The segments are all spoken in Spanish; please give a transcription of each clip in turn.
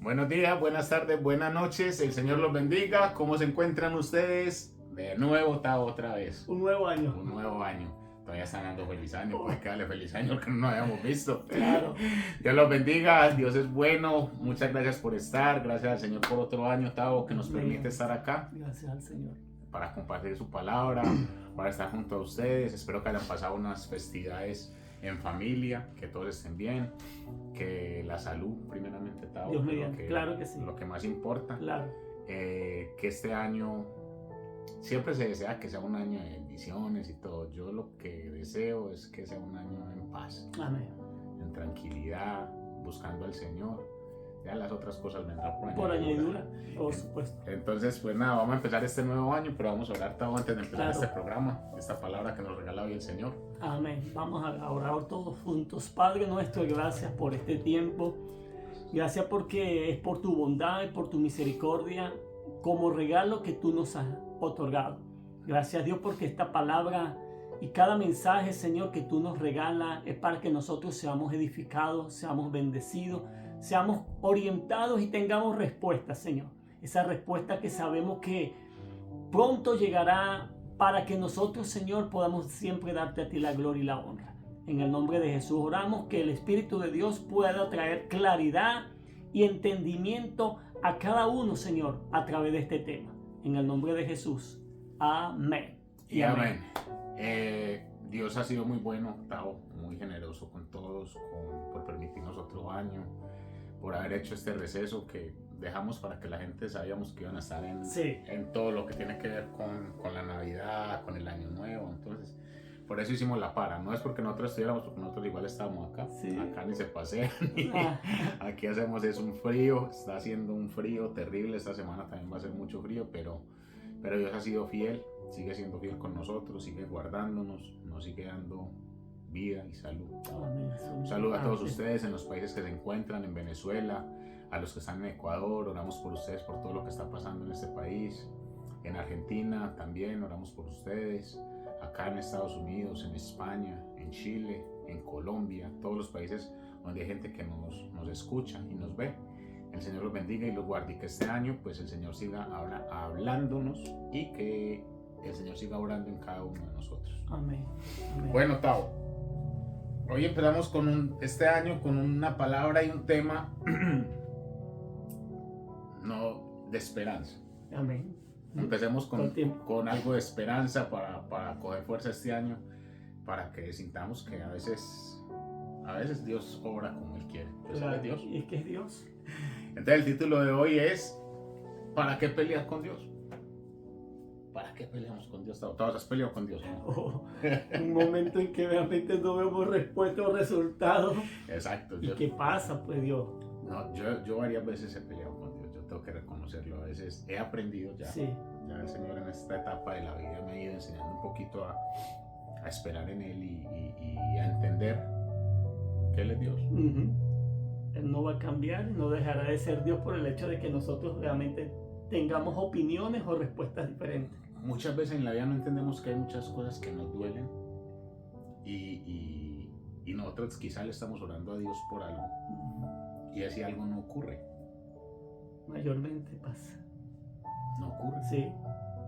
Buenos días, buenas tardes, buenas noches. El Señor los bendiga. ¿Cómo se encuentran ustedes? De nuevo, otra vez. Un nuevo año. Un nuevo año. Todavía están dando feliz año. Pues darle feliz año que no nos habíamos visto. Claro. Dios los bendiga. Dios es bueno. Muchas gracias por estar. Gracias al Señor por otro año, Tavo, que nos permite estar acá. Gracias al Señor. Para compartir su palabra, para estar junto a ustedes. Espero que hayan pasado unas festividades en familia, que todos estén bien, que la salud primeramente, Tavo, Dios mediante, claro que sí. Lo que más importa. Claro. Que este año siempre se desea que sea un año de bendiciones y todo. Yo lo que deseo es que sea un año en paz. Amén. En tranquilidad, buscando al Señor. Ya las otras cosas vendrán por añadidura, por supuesto. Entonces, pues nada, vamos a empezar este nuevo año, pero vamos a orar, Tavo, antes de empezar Claro. este programa, esta palabra que nos regala hoy el Señor. Amén. Vamos a orar todos juntos. Padre nuestro, gracias por este tiempo. Gracias porque es por tu bondad y por tu misericordia como regalo que tú nos has otorgado. Gracias, Dios, porque esta palabra y cada mensaje, Señor, que tú nos regalas es para que nosotros seamos edificados, seamos bendecidos, seamos orientados y tengamos respuestas, Señor. Esa respuesta que sabemos que pronto llegará para que nosotros, Señor, podamos siempre darte a ti la gloria y la honra. En el nombre de Jesús oramos que el Espíritu de Dios pueda traer claridad y entendimiento a cada uno, Señor, a través de este tema. En el nombre de Jesús. Amén. Y amén. Dios ha sido muy bueno, Tavo, muy generoso con todos, por permitirnos otro año, por haber hecho este receso que dejamos para que la gente sabíamos que iban a estar en todo lo que tiene que ver con la Navidad, con el Año Nuevo. Entonces, por eso hicimos la para. No es porque nosotros estuviéramos, porque nosotros igual estábamos acá. Sí. Acá ni se pasean. Aquí hacemos es un frío. Está haciendo un frío terrible. Esta semana también va a ser mucho frío, pero Dios ha sido fiel. Sigue siendo fiel con nosotros, sigue guardándonos, nos sigue dando vida y salud. Amén. Un saludo a todos ustedes en los países que se encuentran, en Venezuela, a los que están en Ecuador, oramos por ustedes, por todo lo que está pasando en este país. En Argentina también oramos por ustedes, acá en Estados Unidos, en España, en Chile, en Colombia, todos los países donde hay gente que nos escucha y nos ve. El Señor los bendiga y los guarde, y que este año pues el Señor siga hablándonos y que el Señor siga orando en cada uno de nosotros. Amén. Amén. Bueno, Tavo, hoy empezamos este año con una palabra y un tema de esperanza. Amén. Empecemos con algo de esperanza para coger fuerza este año, para que sintamos que a veces Dios obra como Él quiere. Pues claro, Él es Dios. Y es que es Dios. Entonces el título de hoy es ¿para qué pelear con Dios? ¿Para qué peleamos con Dios? ¿Todos has peleado con Dios? Un momento en que realmente no vemos respuesta o resultados. Exacto. ¿Y qué pasa, pues, Dios? No, yo varias veces he peleado con Dios. Yo tengo que reconocerlo. A veces he aprendido ya. Sí. Ya el Señor en esta etapa de la vida me ha ido enseñando un poquito a esperar en Él y a entender que Él es Dios. Él no va a cambiar y no dejará de ser Dios por el hecho de que nosotros realmente tengamos opiniones o respuestas diferentes. Muchas veces en la vida no entendemos que hay muchas cosas que nos duelen y nosotros quizá le estamos orando a Dios por algo y así algo no ocurre. Mayormente pasa. No ocurre. Sí.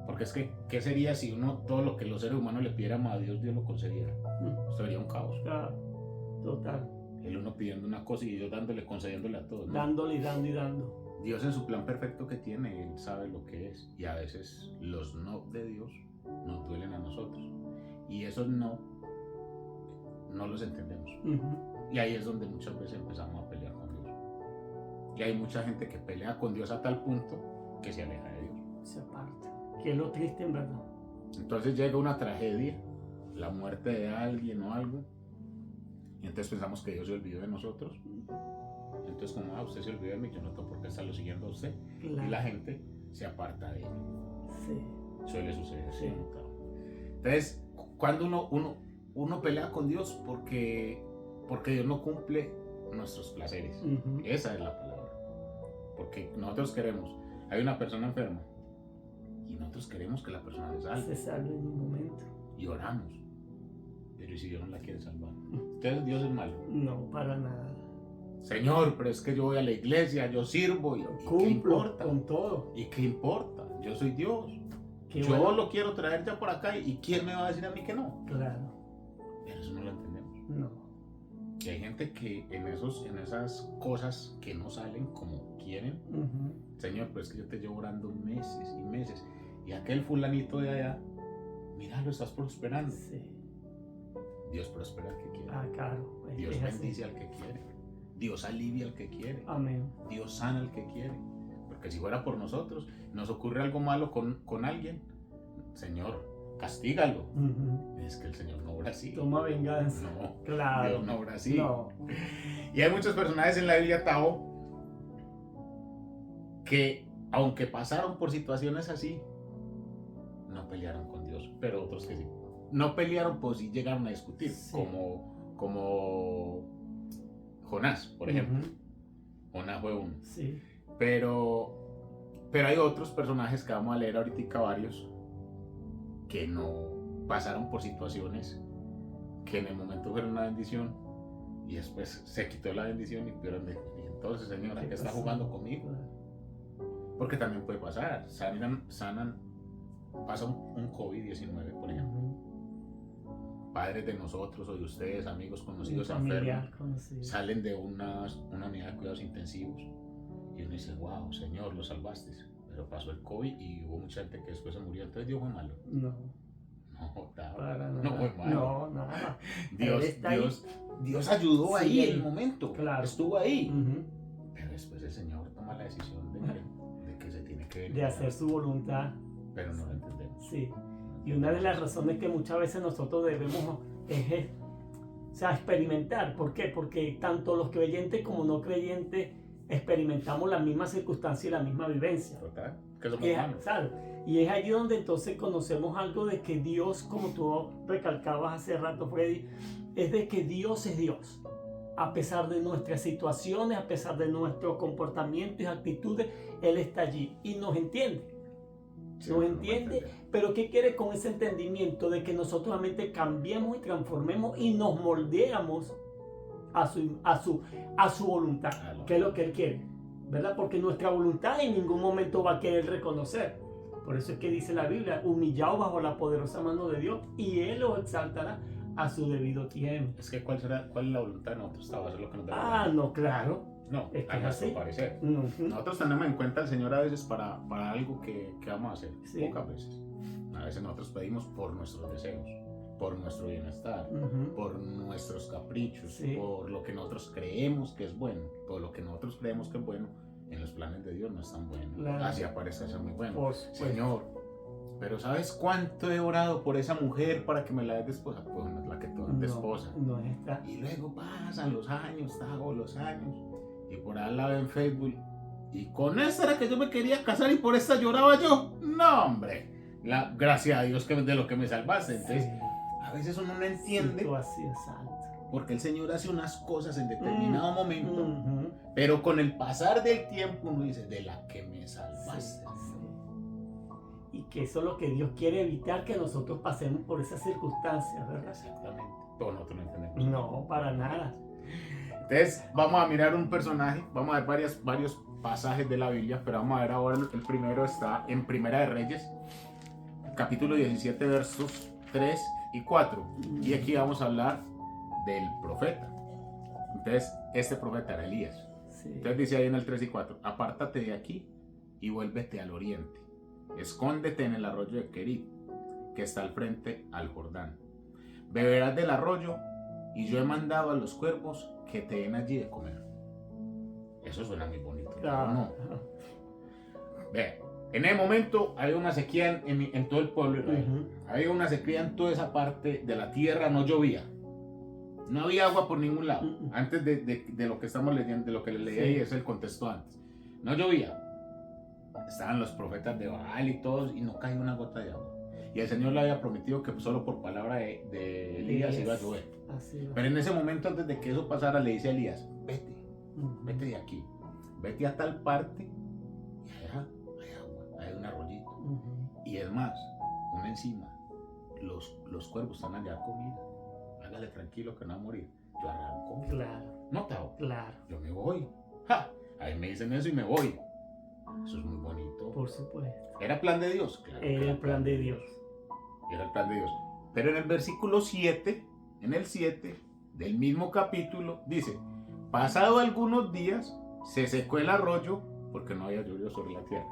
Porque es que, ¿qué sería si todo lo que los seres humanos le pidiéramos a Dios, Dios lo concediera? Esto sería un caos. Claro. Total. El uno pidiendo una cosa y Dios concediéndole a todos, ¿no? Dándole y dando y dando. Dios en su plan perfecto que tiene, Él sabe lo que es. Y a veces los no de Dios nos duelen a nosotros. Y esos no los entendemos. Y ahí es donde muchas veces empezamos a pelear con Dios. Y hay mucha gente que pelea con Dios a tal punto que se aleja de Dios. Se aparta. Que es lo triste en verdad. Entonces llega una tragedia, la muerte de alguien o algo, y entonces pensamos que Dios se olvidó de nosotros. Entonces, como usted se olvidó de mí, yo no tengo por qué estarlo siguiendo a usted. Claro. Y la gente se aparta de él. Sí. Suele suceder, sí. Entonces, cuando uno pelea con Dios porque Dios no cumple nuestros placeres. Esa es la palabra. Porque nosotros queremos, hay una persona enferma y nosotros queremos que la persona se salve en un momento. Y oramos. Pero ¿y si Dios no la quiere salvar? Entonces Dios es malo. No, para nada. Señor, pero es que yo voy a la iglesia, yo sirvo y ¿qué Cumplo importa? con todo. ¿Y qué importa? Yo soy Dios. Qué Yo bueno. lo quiero traer ya por acá y ¿quién me va a decir a mí que no? Claro. Pero eso no lo entendemos. No. Y hay gente que en esas cosas que no salen como quieren, Señor, pues que yo te llevo orando meses y meses. Y aquel fulanito de allá, mira, lo estás prosperando. Sí. Dios prospera al que quiere. Ah, claro. Dios Es así. bendice al que quiere. Dios alivia al que quiere. Amén. Dios sana al que quiere. Porque si fuera por nosotros, nos ocurre algo malo con alguien, Señor, castígalo. Es que el Señor no obra así. Toma venganza. No, Claro. Dios no obra así. No. Y hay muchos personajes en la Biblia, Tao, que aunque pasaron por situaciones así, no pelearon con Dios, pero otros que sí. No pelearon, pues sí llegaron a discutir, Sí. como Jonás, por ejemplo. Jonás fue uno. Sí. Pero hay otros personajes que vamos a leer ahorita, varios, que no pasaron por situaciones que en el momento fueron una bendición y después se quitó la bendición y entonces, Señor, ¿a qué está jugando conmigo? Porque también puede pasar. Pasa un COVID-19, por ejemplo. Padres de nosotros o de ustedes, amigos conocidos enfermos, salen de una unidad de cuidados intensivos y uno dice, wow, Señor, lo salvaste. Pero pasó el COVID y hubo mucha gente que después se murió. Entonces Dios fue malo. No. No fue malo. No, nada. Dios ayudó Sí, ahí en el momento. Claro. Estuvo ahí. Pero después el Señor toma la decisión de que se tiene que De hacer su voluntad. Pero no lo entendemos. Sí. Y una de las razones que muchas veces nosotros debemos es experimentar. ¿Por qué? Porque tanto los creyentes como no creyentes experimentamos la misma circunstancia y la misma vivencia. Total. Que somos humanos. ¿Sabes? Y es allí donde entonces conocemos algo de que Dios, como tú recalcabas hace rato, Freddy, es de que Dios es Dios. A pesar de nuestras situaciones, a pesar de nuestros comportamientos y actitudes, Él está allí y nos entiende. Sí, Nos entiende, pero ¿qué quiere con ese entendimiento de que nosotros realmente cambiemos y transformemos y nos moldeamos a su voluntad, que es lo que Él quiere, ¿verdad? Porque nuestra voluntad en ningún momento va a querer reconocer. Por eso es que dice la Biblia, humillaos bajo la poderosa mano de Dios y Él os exaltará a su debido tiempo. Es que ¿cuál es la voluntad de nosotros? ¿Va a hacer lo que nos da la gana? No, claro. No, Es que a es nuestro así. parecer. Uh-huh. Nosotros tenemos en cuenta al Señor a veces para algo que vamos a hacer, Sí. pocas veces. A veces nosotros pedimos por nuestros deseos, por nuestro bienestar, Uh-huh. por nuestros caprichos, Sí. por lo que nosotros creemos que es bueno. Por lo que nosotros creemos que es bueno, en los planes de Dios no es tan bueno. Claro. Así aparece ser muy bueno. Por supuesto. Señor, pero ¿sabes cuánto he orado por esa mujer para que me la des de esposa? Pues no es la que tú das de esposa. No está. Y luego pasan los años, y por ahí la veo en Facebook. Y con esta era que yo me quería casar y por esta lloraba yo. No, hombre. Gracias a Dios que de lo que me salvaste. Entonces, Sí. a veces uno no entiende Tú así, exacto. porque el Señor hace unas cosas en determinado momento. Uh-huh. Pero con el pasar del tiempo uno dice, de la que me salvaste. Sí. Y que eso es lo que Dios quiere evitar, que nosotros pasemos por esas circunstancias, ¿verdad? Exactamente. Todos nosotros no entendemos. No, para nada. Entonces, vamos a mirar un personaje, vamos a ver varios pasajes de la Biblia, pero vamos a ver ahora, el primero está en Primera de Reyes, capítulo 17, versos 3 y 4. Y aquí vamos a hablar del profeta. Entonces, este profeta era Elías. Sí. Entonces dice ahí en el 3 y 4, apártate de aquí y vuélvete al oriente. Escóndete en el arroyo de Querib, que está al frente al Jordán. Beberás del arroyo y yo he mandado a los cuervos que te den allí de comer. Eso suena muy bonito, Claro. ¿no? Vean, en ese momento había una sequía en todo el pueblo de Israel. Uh-huh. Había una sequía en toda esa parte de la tierra, no llovía. No había agua por ningún lado. Uh-uh. Antes de lo que estamos leyendo, de lo que les leí Sí. ahí, es el contexto antes. No llovía. Estaban los profetas de Baal y todos, y no caía una gota de agua. Y el Señor le había prometido que solo por palabra de Elías iba a llover. Así va. Pero en ese momento, antes de que eso pasara, le dice a Elías, vete Uh-huh. de aquí, vete a tal parte, y allá hay agua, hay un arroyito. Uh-huh. Y es más, una encima, los cuervos están allá a comida, hágale tranquilo que no va a morir. yo arranco. Claro, No, Tao, claro, yo me voy. ¡Ja! Ahí me dicen eso y me voy. Eso es muy bonito. por supuesto. ¿Era plan de Dios? Claro. Era el plan de Dios. Era el plan de Dios. Pero en el versículo 7, en el 7 del mismo capítulo, dice, pasado algunos días, se secó el arroyo porque no había llovido sobre la tierra.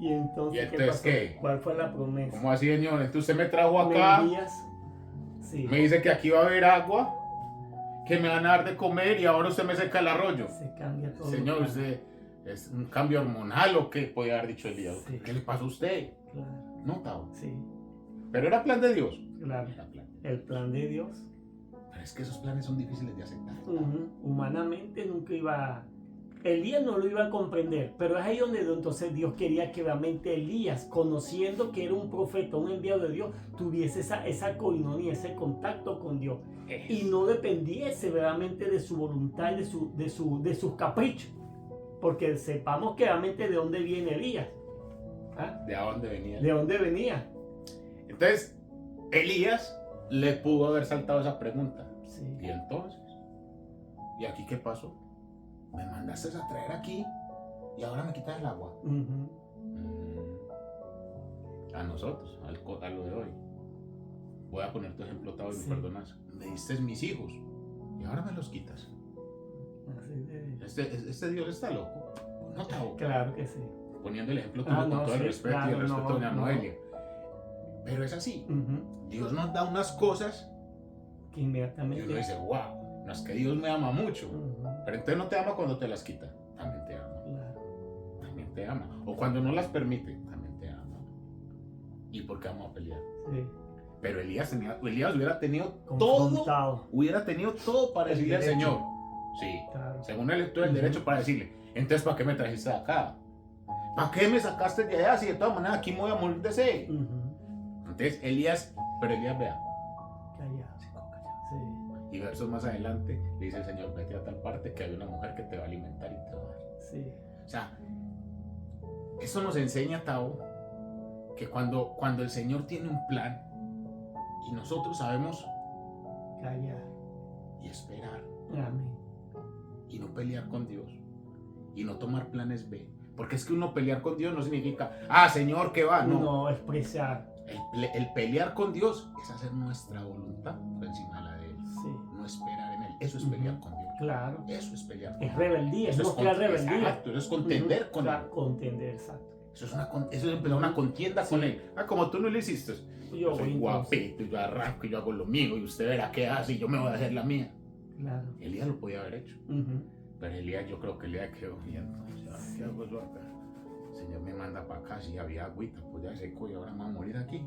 ¿Y entonces, ¿Y entonces pasó? qué? ¿Cuál fue la promesa? ¿Cómo así, señor? Entonces usted me trajo ¿Me acá, envías? Sí. me dice que aquí va a haber agua, que me van a dar de comer y ahora usted me seca el arroyo. Se cambia todo. Señor, ¿usted es un cambio hormonal o qué puede haber dicho Elías? Sí. ¿Qué le pasó a usted? Claro, No, Tao. sí, Pero era plan de Dios. claro. Era plan. El plan de Dios. Pero es que esos planes son difíciles de aceptar. Humanamente nunca iba. Elías no lo iba a comprender, pero es ahí donde entonces Dios quería que realmente Elías, conociendo que era un profeta, un enviado de Dios, tuviese esa coinonía, ese contacto con Dios y no dependiese realmente de su voluntad y de sus caprichos, porque sepamos que realmente de dónde viene Elías. ¿Ah? ¿De dónde venía? ¿De dónde venía? Entonces, Elías le pudo haber saltado esa pregunta. Sí. ¿Y entonces? ¿Y aquí qué pasó? Me mandaste a traer aquí y ahora me quitas el agua. A nosotros, a lo de hoy. Voy a poner tu ejemplo, Tavo, y me Sí. perdonas. Me diste mis hijos y ahora me los quitas. Así de- Este Dios está loco. No, Tavo. Claro que sí. Poniendo el ejemplo tuyo con no, todo el sí, respeto y claro, el respeto de doña no. Noelia. Pero es así. Ujú. Dios nos da unas cosas Que y inmediatamente. uno dice, wow, no es que Dios me ama mucho. Ujú. Pero entonces no te ama cuando te las quita. También te ama. Claro. También te ama. O cuando no las permite, también te ama. ¿Y por qué vamos a pelear? Sí. Pero Elías hubiera tenido Confrontado. todo para El decirle al derecho. Señor. Sí, Claro. según él tuvo el Ujú. derecho para decirle, entonces ¿para qué me trajiste de acá? ¿Para qué me sacaste de allá si de todas maneras aquí me voy a morir de sed? Ujú. Entonces pero Elías vea, Callado. Sí. y versos más adelante le dice el Señor, vete a tal parte que hay una mujer que te va a alimentar y te va a dar. Sí. O sea, esto nos enseña, Tao, que cuando el Señor tiene un plan y nosotros sabemos Callar. y esperar Amén. y no pelear con Dios y no tomar planes B, porque es que uno pelear con Dios no significa, Señor, ¿qué va? No, No expresar. el pelear con Dios es hacer nuestra voluntad por encima de la de Él, Sí. no esperar en Él. Eso es pelear Ujú. con Dios. Claro. Eso es pelear con Es Dios. rebeldía. Es Eso mostrar rebeldía. Exacto, eso es contender Ujú. con Claro, Él. contender, exacto. Eso es empezar una contienda con Sí. Él. Como tú no lo hiciste. Yo soy voy guapito, yo arranco, yo hago lo mío y usted verá qué hace y yo me voy a hacer la mía. Claro. Elías lo podía haber hecho, Ujú. pero Elías, yo creo que Elías quedó viendo. ¿Qué hago yo acá? El Señor me manda para acá, si había agüita, pues ya seco y ahora me voy a morir aquí. Y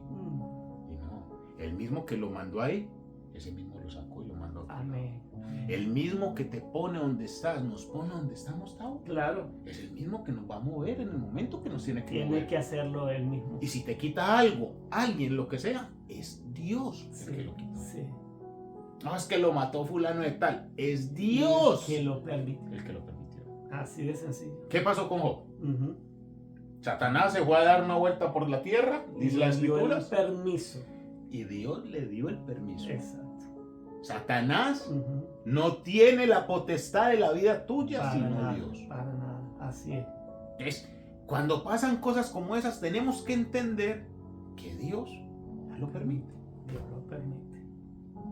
no, el mismo que lo mandó ahí, ese mismo lo sacó y lo mandó aquí. Amén. El mismo que te pone donde estás, nos pone donde estamos, Tao. Claro. Es el mismo que nos va a mover en el momento que nos tiene que Tiene mover. que hacerlo él mismo. Y si te quita algo, alguien, lo que sea, es Dios el Sí. que lo quita. Sí. No es que lo mató fulano de tal, es Dios Que lo permite. el que lo permitió. Así de sencillo. ¿Qué pasó con Job? Ujú. Satanás se fue a dar una vuelta por la tierra, dice las Le dio el escrituras, permiso. y Dios le dio el permiso. Exacto. Satanás Ujú. no tiene la potestad de la vida tuya, Para sino nada, Dios. para nada. Así es. Entonces, cuando pasan cosas como esas, tenemos que entender que Dios lo permite Dios lo permite.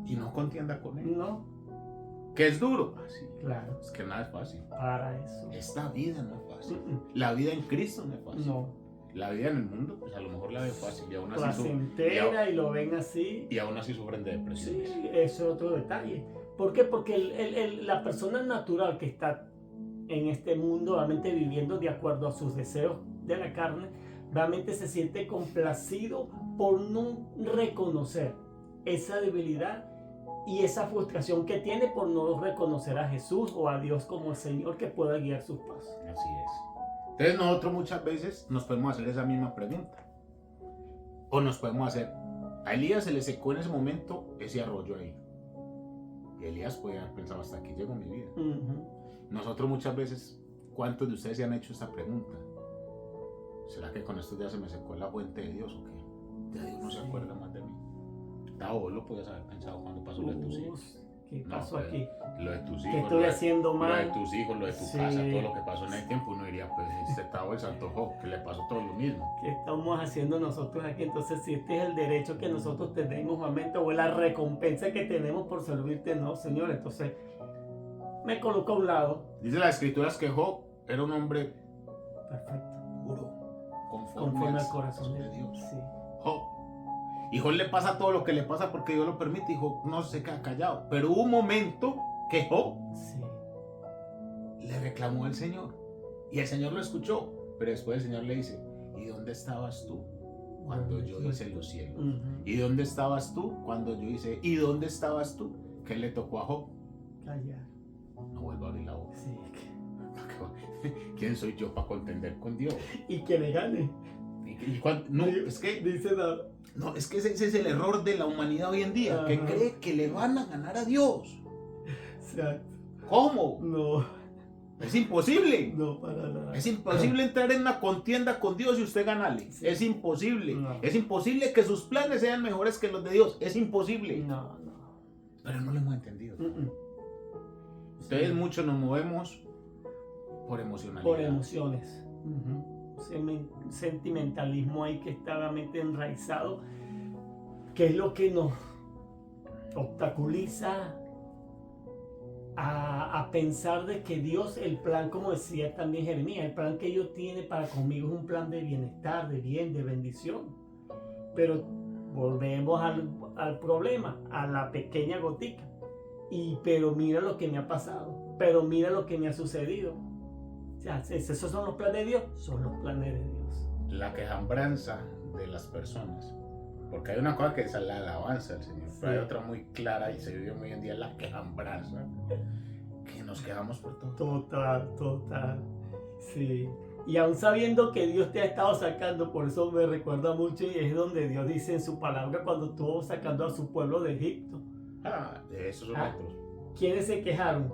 y no contienda con él. No, ¿Que es duro? Sí. claro, Es que nada es fácil. para eso. Esta vida no es fácil. Mm, La vida en Cristo no es fácil. No, La vida en el mundo, pues a lo mejor la ve fácil y aún así, placentera y lo ven así. y aún así sufren de depresión. Sí, eso es otro detalle. ¿Por qué? Porque la persona natural que está en este mundo, realmente viviendo de acuerdo a sus deseos de la carne, realmente se siente complacido por no reconocer esa debilidad y esa frustración que tiene por no reconocer a Jesús o a Dios como el Señor que pueda guiar sus pasos. Así es. Entonces nosotros muchas veces nos podemos hacer esa misma pregunta. O nos podemos hacer, a Elías se le secó en ese momento ese arroyo ahí. Y Elías podía haber pensado, hasta aquí llegó mi vida. Ujú. Nosotros muchas veces, ¿cuántos de ustedes se han hecho esta pregunta? ¿Será que con esto ya se me secó la fuente de Dios o qué? Ya Dios no se Sí. acuerda más de mí. Vos lo podías haber pensado cuando pasó lo de tus hijos. ¿Qué No, pasó pues, aquí? lo de tus ¿Qué hijos, estoy haciendo lo de mal? tus hijos, lo de tu Sí. casa, todo lo que pasó en el tiempo, uno diría, pues este estaba el Santo Job, que le pasó todo lo mismo. ¿Qué estamos haciendo nosotros aquí? Entonces, si este es el derecho que nosotros tenemos, realmente, o es la recompensa que tenemos por servirte, no, Señor. Entonces, me coloco a un lado. Dice las escrituras que Job era un hombre Perfecto. puro, Conforme al corazón de Dios. Sí. Job. Y Job le pasa todo lo que le pasa porque Dios lo permite y Job no se queda callado. Pero hubo un momento que Job Sí. le reclamó al Señor y el Señor lo escuchó. Pero después el Señor le dice, ¿y dónde estabas tú cuando yo hice los cielos? ¿Y dónde estabas tú cuando yo hice? ¿Y dónde estabas tú? ¿Qué le tocó a Job? Callar. No vuelvo a abrir la boca. Sí. ¿Quién soy yo para contender con Dios? Y que le gane. No, es que Dice nada. no, es que ese es el error de la humanidad hoy en día, que Ajá. cree que le van a ganar a Dios. Exacto. ¿Cómo? No, Es imposible. no para nada. Es imposible entrar en una contienda con Dios y usted ganarle. Sí. Es imposible. No. Es imposible que sus planes sean mejores que los de Dios. Es imposible. No, no. Pero no lo hemos entendido. Mm-mm. Ustedes Sí. muchos nos movemos por emocionalidad. Por emociones. Sentimentalismo ahí que está realmente enraizado, que es lo que nos obstaculiza a pensar de que Dios, el plan, como decía también Jeremías, el plan que Dios tiene para conmigo es un plan de bienestar, de bien, de bendición. Pero volvemos al problema, a la pequeña gotica. Pero mira lo que me ha pasado, pero mira lo que me ha sucedido. O sea, ¿esos son los planes de Dios? Son los planes de Dios. La quejambranza de las personas. Porque hay una cosa que es la alabanza del Señor, pero hay Sí. otra muy clara y se vive muy en día, la quejambranza. Que nos quejamos por todo. Total. Sí. Y aún sabiendo que Dios te ha estado sacando, por eso me recuerda mucho y es donde Dios dice en su palabra cuando estuvo sacando a su pueblo de Egipto. De esos son Ah. otros. ¿Quiénes se quejaron?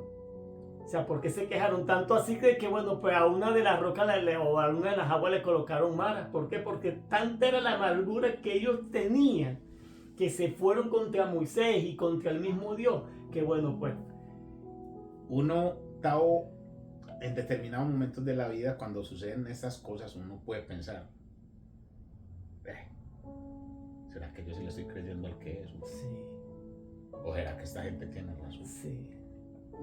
O sea, ¿por qué se quejaron? Tanto así que bueno, pues a una de las rocas o a una de las aguas le colocaron maras. ¿Por qué? Porque tanta era la amargura que ellos tenían que se fueron contra Moisés y contra el mismo Dios. Que bueno, pues. Uno está en determinados momentos de la vida, cuando suceden estas cosas, uno puede pensar, ¿será que yo sí le estoy creyendo al que es? Sí, ¿O será que esta gente tiene razón? sí.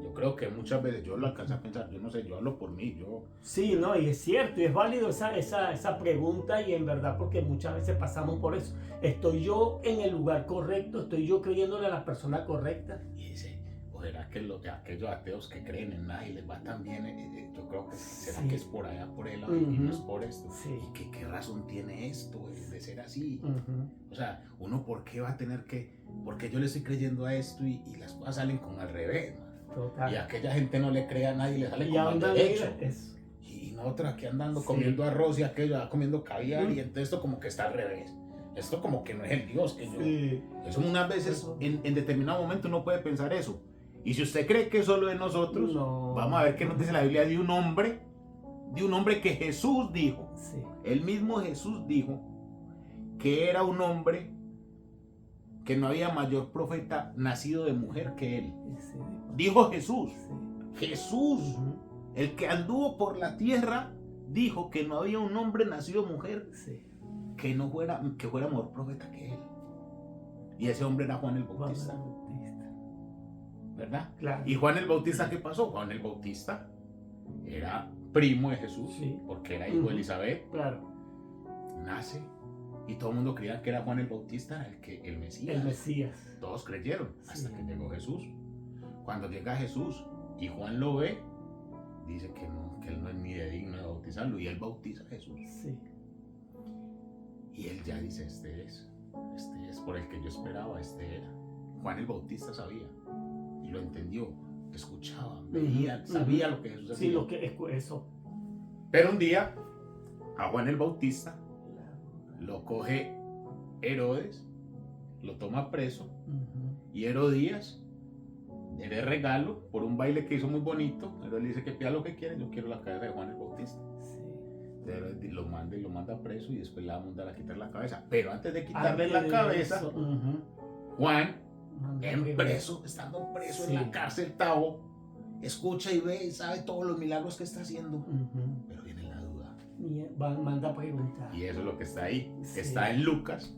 Yo creo que muchas veces yo lo alcanzo a pensar, yo no sé, yo hablo por mí, Sí, no, y es cierto, y es válido esa pregunta, y en verdad, porque muchas veces pasamos por eso. ¿Estoy yo en el lugar correcto? ¿Estoy yo creyéndole a la persona correcta? y dice, ¿o será que aquellos ateos que creen en nada y les va tan bien? Yo creo que será Sí. que es por allá, por el lado, y no es por esto. Sí. ¿Y qué razón tiene esto de ser así? Ujú. O sea, uno por qué va a tener que, porque yo le estoy creyendo a esto y las cosas salen con al revés, ¿no? Total. Y a aquella gente no le cree a nadie y le sale Y como al anda, derecho. mira, eso. Y nosotros aquí andando Sí. comiendo arroz y aquello comiendo caviar, y Mm. entonces esto como que está al revés. Esto como que no es el Dios que yo... Sí. Eso unas veces, Eso. en determinado momento uno puede pensar eso. Y si usted cree que es solo de nosotros, No. vamos a ver qué nos dice la Biblia de un hombre que Jesús dijo. Sí. El mismo Jesús dijo que era un hombre que no había mayor profeta nacido de mujer que él. Sí. Dijo Jesús. Sí. Jesús, Ujú. el que anduvo por la tierra, dijo que no había un hombre nacido de mujer Sí. que fuera mejor profeta que él. Y ese hombre era Juan el Juan Bautista, el Bautista. ¿verdad? Claro. ¿Y Juan el Bautista qué pasó? Juan el Bautista era primo de Jesús, Sí. porque era hijo Ujú. de Elizabeth, Claro. nace, y todo el mundo creía que era Juan el Bautista el Mesías. El Mesías. Todos creyeron, hasta Sí. que llegó Jesús. Cuando llega Jesús y Juan lo ve, dice que él no es ni de digno de bautizarlo, y él bautiza a Jesús. Sí. Y él ya dice, este es por el que yo esperaba, este era. Juan el Bautista sabía, y lo entendió, escuchaba, veía, Ujú, sabía ujú. lo que Jesús hacía. Sí, lo que es eso. Pero un día, a Juan el Bautista lo coge Herodes, lo toma preso, Ujú. y Herodías le da regalo por un baile que hizo muy bonito. Herodes le dice que pida lo que quiere, yo quiero la cabeza de Juan el Bautista. Sí. Herodes lo manda preso y después le va a mandar a quitar la cabeza. Pero antes de quitarle Antes la de cabeza, eso, ujú. Juan estando preso Sí. en la cárcel, Tavo, escucha y ve y sabe todos los milagros que está haciendo, Ujú. pero viene la duda. Y manda a preguntar. Y eso es lo que está ahí. Sí. Está en Lucas,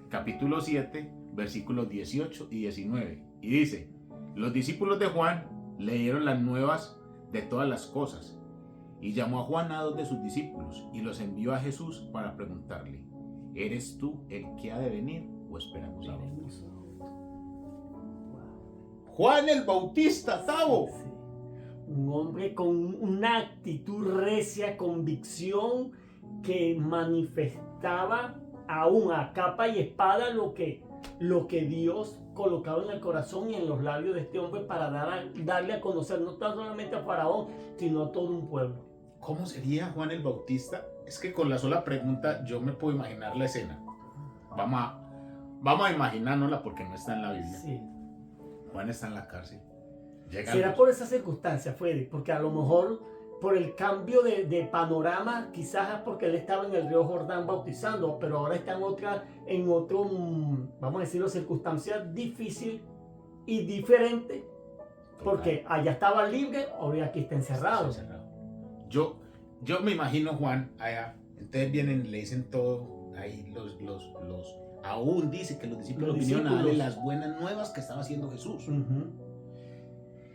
capítulo 7, versículos 18 y 19. Y dice, los discípulos de Juan le dieron las nuevas de todas las cosas. Y llamó a Juan a 2 de sus discípulos y los envió a Jesús para preguntarle, ¿eres tú el que ha de venir o esperamos a otro? Veremos. Wow. Juan el Bautista, Tavo. Sí. Un hombre con una actitud recia, convicción, que manifestaba aún a capa y espada lo que Dios colocaba en el corazón y en los labios de este hombre para darle a conocer no tan solamente a Faraón, sino a todo un pueblo. ¿Cómo sería Juan el Bautista? Es que con la sola pregunta yo me puedo imaginar la escena. Vamos a imaginárnosla porque no está en la Biblia. Sí. Juan está en la cárcel. Llega Será por esa circunstancia, Fede, porque a lo mejor por el cambio de panorama, quizás porque él estaba en el río Jordán bautizando, pero ahora está en otro, vamos a decirlo, circunstancia difícil y diferente, porque allá estaba libre, ahora aquí está encerrado. Yo me imagino Juan allá, entonces vienen y le dicen todo, ahí aún dice que los discípulos vinieron a darle las buenas nuevas que estaba haciendo Jesús. Uh-huh.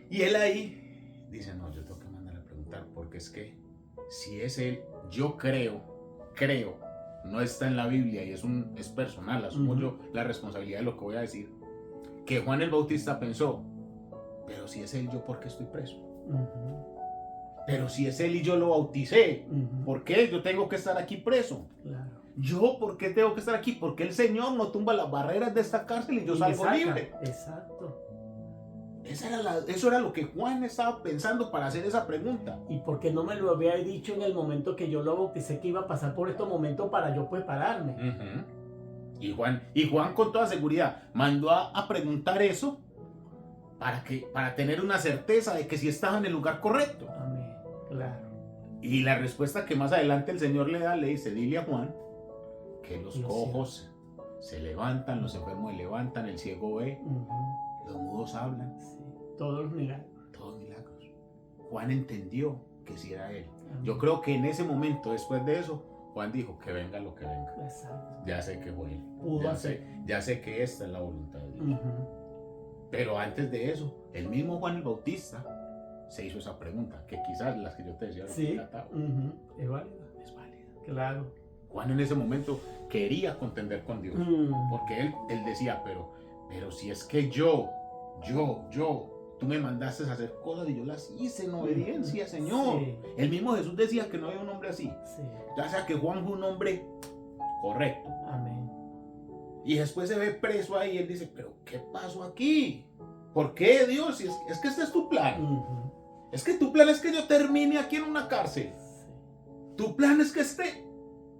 Y él ahí dice, no, yo tengo que mandar a preguntar, porque es que si es él, yo creo, no está en la Biblia y es personal, asumo Uh-huh. yo la responsabilidad de lo que voy a decir, que Juan el Bautista pensó, pero si es él, ¿yo por qué estoy preso? Uh-huh. Pero si es él y yo lo bauticé, Uh-huh. ¿por qué yo tengo que estar aquí preso? Claro. ¿Yo por qué tengo que estar aquí? Porque el Señor no tumba las barreras de esta cárcel y yo salgo libre. Exacto. Eso era lo que Juan estaba pensando para hacer esa pregunta. ¿Y por qué no me lo había dicho en el momento que yo lo bauticé, que iba a pasar por estos momentos para yo prepararme? Uh-huh. Y Juan con toda seguridad mandó a preguntar eso para tener una certeza de que sí estaba en el lugar correcto. Amén. Claro. Y la respuesta que más adelante el Señor le dice, dile a Juan que los cojos se levantan, los enfermos se levantan, el ciego ve, Uh-huh. los mudos hablan. Sí. Todos los milagros. Todos milagros. Juan entendió que sí era él. Amén. Yo creo que en ese momento, después de eso, Juan dijo que venga lo que venga. Exacto. Ya sé que fue él. Pudo hacer. Ya sé que esta es la voluntad de Dios. Uh-huh. Pero antes de eso, el mismo Juan el Bautista se hizo esa pregunta, que quizás las que yo te decía, Sí. Uh-huh. Es válida. es válida. Claro. Juan en ese momento quería contender con Dios, porque él decía, pero si es que yo, tú me mandaste a hacer cosas y yo las hice en obediencia, Señor. Sí. El mismo Jesús decía que no había un hombre así. Sí. Ya sea que Juan fue un hombre correcto. Amén. Y después se ve preso ahí y él dice, pero ¿qué pasó aquí? ¿Por qué, Dios? Si es que este es tu plan. Uh-huh. Es que tu plan es que yo termine aquí en una cárcel. Sí. Tu plan es que esté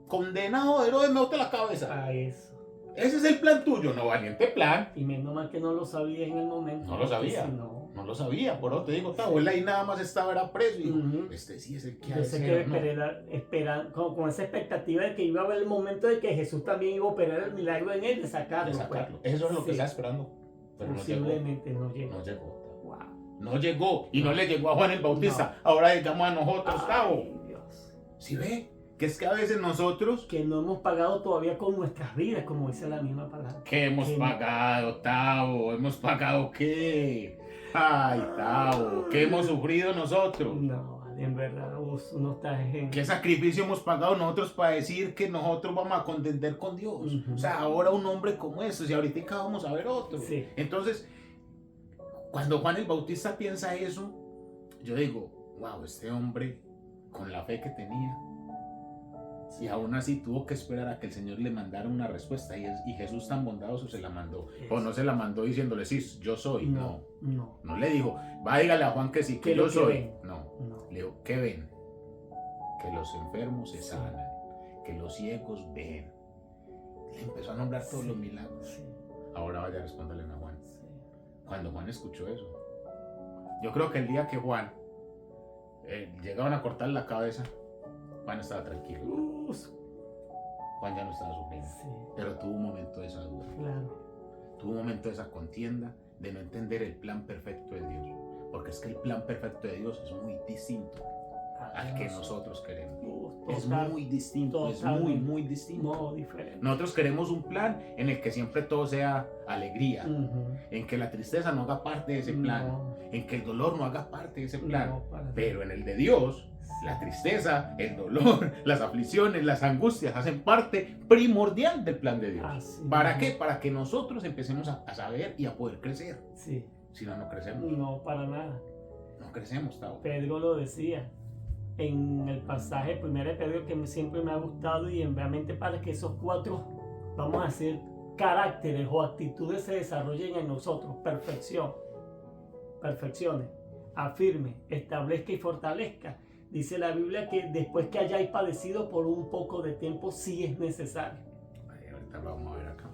condenado de Herodes me bote la cabeza. A eso. Ese es el plan tuyo, no valiente plan. Y menos mal que no lo sabía en el momento. No lo sabía. Si no. No lo sabía, por eso te digo, él ahí nada más era preso y Uh-huh. este sí es el que Yo ha de sé ser, que ¿no? esperar con esa expectativa de que iba a haber el momento de que Jesús también iba a operar el milagro en él, de sacarlo. De sacarlo. Eso es lo que Sí. estaba esperando. Pero Posiblemente no llegó. no llegó. Wow. No llegó. Y no le llegó a Juan el Bautista. Ahora llegamos a nosotros, Tavo. Ay, Dios. ¿Sí ve? Que es que a veces nosotros Que no hemos pagado todavía con nuestras vidas, como dice la misma palabra. ¿qué hemos Que- pagado, Tavo? ¿Hemos pagado qué? Ay, Tavo, ¿qué hemos sufrido nosotros? No, en verdad, uno está en... ¿Qué sacrificio hemos pagado nosotros para decir que nosotros vamos a contender con Dios? Ujú. O sea, ahora un hombre como este, y ahorita vamos a ver otro. Sí. Entonces, cuando Juan el Bautista piensa eso, yo digo, wow, este hombre, con la fe que tenía, y aún así tuvo que esperar a que el Señor le mandara una respuesta, y Jesús tan bondadoso se la mandó. O no se la mandó diciéndole, sí, yo soy. No. No le dijo, va, dígale a Juan que sí, que Que yo lo que soy. ven. No. No. Le dijo, ¿qué ven? Que los enfermos se sanan, que los ciegos ven. Le empezó a nombrar todos los milagros. Sí. Ahora vaya a responderle a Juan. Sí. Cuando Juan escuchó eso, yo creo que el día que Juan llegaban a cortar la cabeza, Juan estaba tranquilo. Juan ya no estaba sufriendo, Sí, pero tuvo un momento de esa duda. claro. tuvo un momento de esa contienda, de no entender el plan perfecto de Dios. Porque es que el plan perfecto de Dios es muy distinto al que nosotros queremos. Es muy distinto, es muy distinto. No, diferente. Nosotros queremos un plan en el que siempre todo sea alegría, en que la tristeza no haga parte de ese plan, en que el dolor no haga parte de ese plan. Pero en el de Dios, la tristeza, el dolor, las aflicciones, las angustias hacen parte primordial del plan de Dios. ¿Para qué? Para que nosotros empecemos a saber y a poder crecer. Sí. Si no, no crecemos. No, para nada. No crecemos, Tavo. Pedro lo decía en el pasaje 1 de Pedro, que siempre me ha gustado, y realmente para que esos 4, vamos a decir, caracteres o actitudes se desarrollen en nosotros. Perfeccione, afirme, establezca y fortalezca. Dice la Biblia que después que hayáis padecido por un poco de tiempo, sí es necesario. Ahorita lo vamos a ver acá.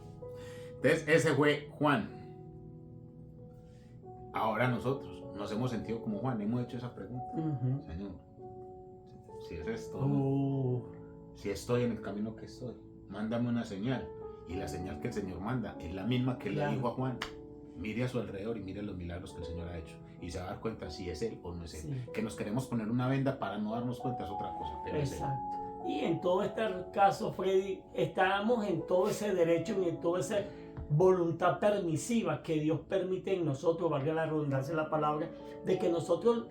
Entonces, ese fue Juan. Ahora nosotros nos hemos sentido como Juan, hemos hecho esa pregunta. Señor, si es esto, si estoy en el camino que estoy, mándame una señal. Y la señal que el Señor manda es la misma que le dijo a Juan. Mire a su alrededor y mire los milagros que el Señor ha hecho. Y se va a dar cuenta si es Él o no es Él. Que nos queremos poner una venda para no darnos cuenta es otra cosa. Pero exacto. Y en todo este caso, Freddy, estábamos en todo ese derecho y en toda esa voluntad permisiva que Dios permite en nosotros, valga la redundancia de la palabra, de que nosotros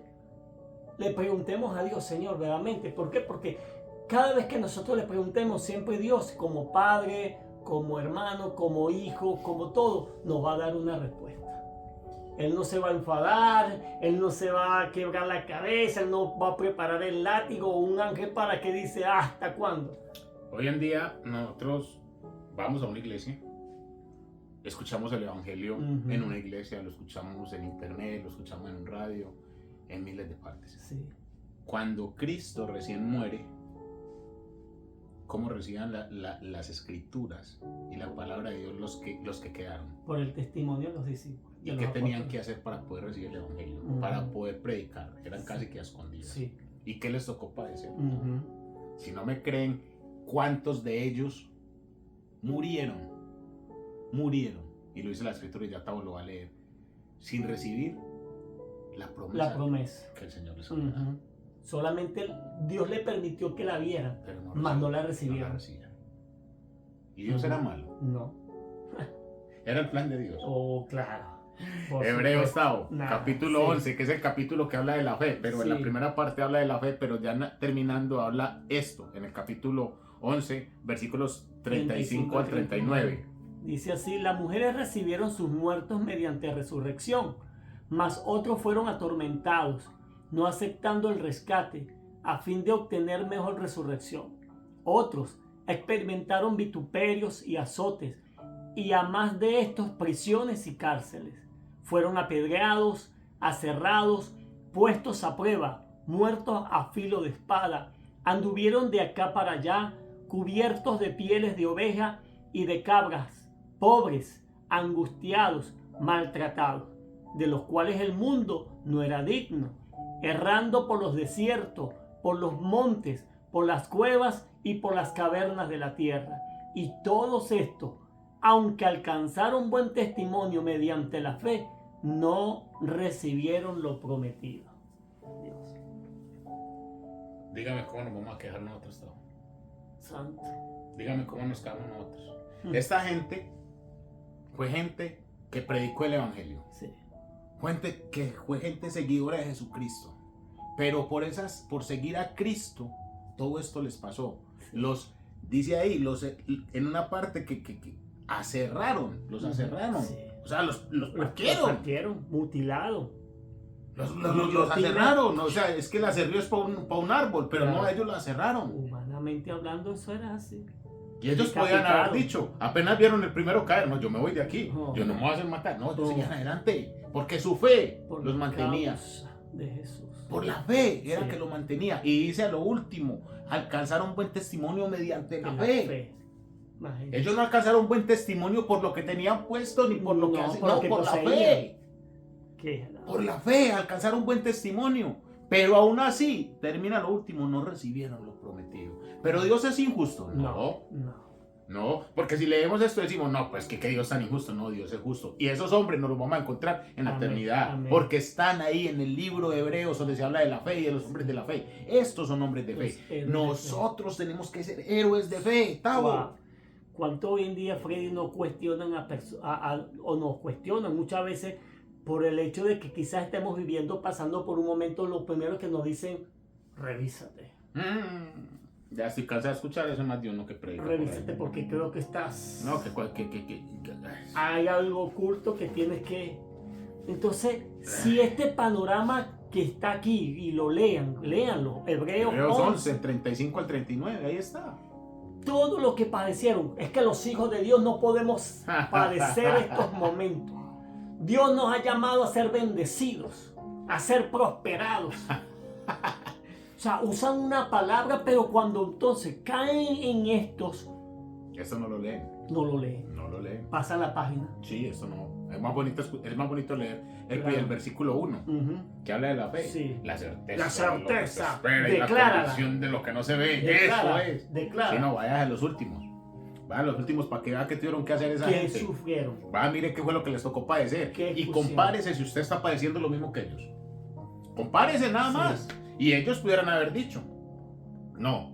le preguntemos a Dios, Señor, verdaderamente. ¿Por qué? Porque cada vez que nosotros le preguntemos, siempre Dios, como Padre, como hermano, como hijo, como todo, nos va a dar una respuesta. Él no se va a enfadar, Él no se va a quebrar la cabeza, Él no va a preparar el látigo o un ángel para que dice, ¿hasta cuándo? Hoy en día nosotros vamos a una iglesia, escuchamos el evangelio en una iglesia, lo escuchamos en internet, lo escuchamos en un radio, en miles de partes. Sí. Cuando Cristo recién muere, ¿cómo recibían las escrituras y la palabra de Dios los que quedaron? Por el testimonio de los discípulos. ¿Y qué tenían que hacer para poder recibir el evangelio? Para poder predicar. Eran casi que a escondidas. Sí. ¿Y qué les tocó padecer? Si no me creen, ¿cuántos de ellos murieron? Y lo dice la escritura y ya Tavo lo va a leer. Sin recibir la promesa que el Señor les había dado. Solamente Dios le permitió que la vieran, mas no la recibieron. ¿Y Dios era malo? No. Era el plan de Dios. Oh, claro. Hebreos, Tavo, capítulo 11, que es el capítulo que habla de la fe, pero en la primera parte habla de la fe, pero ya terminando habla esto, en el capítulo 11, versículos 35 al 39. Dice así: las mujeres recibieron sus muertos mediante resurrección, mas otros fueron atormentados, no aceptando el rescate, a fin de obtener mejor resurrección. Otros experimentaron vituperios y azotes, y a más de estos prisiones y cárceles. Fueron apedreados, aserrados, puestos a prueba, muertos a filo de espada. Anduvieron de acá para allá, cubiertos de pieles de oveja y de cabras, pobres, angustiados, maltratados, de los cuales el mundo no era digno, errando por los desiertos, por los montes, por las cuevas y por las cavernas de la tierra. Y todos estos, aunque alcanzaron buen testimonio mediante la fe, no recibieron lo prometido. Dios. Dígame cómo nos vamos a quejar nosotros, Tavo. Santo. Dígame cómo nos quedamos nosotros. Esta gente fue gente que predicó el evangelio. Sí. Fue gente seguidora de Jesucristo. Pero por seguir a Cristo, todo esto les pasó. Dice ahí, en una parte que aserraron, los aserraron. Sí. O sea, los partieron, mutilados. Los aserraron. O sea, es que el aserrío es para un árbol, pero no, ellos lo aserraron. Humanamente hablando, eso era así. Y ellos podían haber dicho, apenas vieron el primero caer, no, yo me voy de aquí, yo no me voy a hacer matar. No, ellos seguían adelante, porque su fe los mantenía. De Jesús. Por la fe era que lo mantenía. Y dice a lo último, alcanzaron buen testimonio mediante la fe. Ellos no alcanzaron buen testimonio por lo que tenían puesto ni por lo que hacían, no, por la fe. Por la fe alcanzaron buen testimonio. Pero aún así, termina lo último, no recibieron lo prometido. Pero Dios es injusto. No. No, porque si leemos esto decimos, no, pues que Dios es tan injusto. No, Dios es justo. Y esos hombres nos los vamos a encontrar en la Amén, eternidad. amén. Porque están ahí en el libro de Hebreos donde se habla de la fe y de los hombres de la fe. Estos son hombres de Los fe. héroes de Nosotros tenemos que ser héroes de fe, Tavo. Wow. ¿Cuánto hoy en día, Freddy, nos cuestionan o nos cuestionan muchas veces por el hecho de que quizás estemos viviendo, pasando por un momento, lo primero que nos dicen, revísate. Ya estoy cansado de escuchar eso, más de uno que predica. Revísate porque creo que estás... No, hay algo oculto que tienes que... Entonces, si este panorama que está aquí, y lo léanlo, Hebreos 11, 35 al 39, ahí está. Todo lo que padecieron, es que los hijos de Dios no podemos padecer estos momentos. Dios nos ha llamado a ser bendecidos, a ser prosperados. O sea, usan una palabra, pero cuando entonces caen en estos, Eso no lo leen. no lo leen. No lo leen. Pasan la página. Sí, eso no. Es más bonito leer el Claro. versículo 1, que habla de la fe. Sí. La certeza. La certeza. De lo que se espera y la Declárala. convicción de lo que no se ve. Declara, Eso es. declara. Si no, vayas a los últimos. Vaya a los últimos para que vea qué tuvieron que hacer esa Que gente. sufrieron. Va, mire qué fue lo que les tocó padecer. ¿Qué Y pusieron? compárese si usted está padeciendo lo mismo que ellos. Compárese nada Sí. más. Y ellos pudieran haber dicho, no,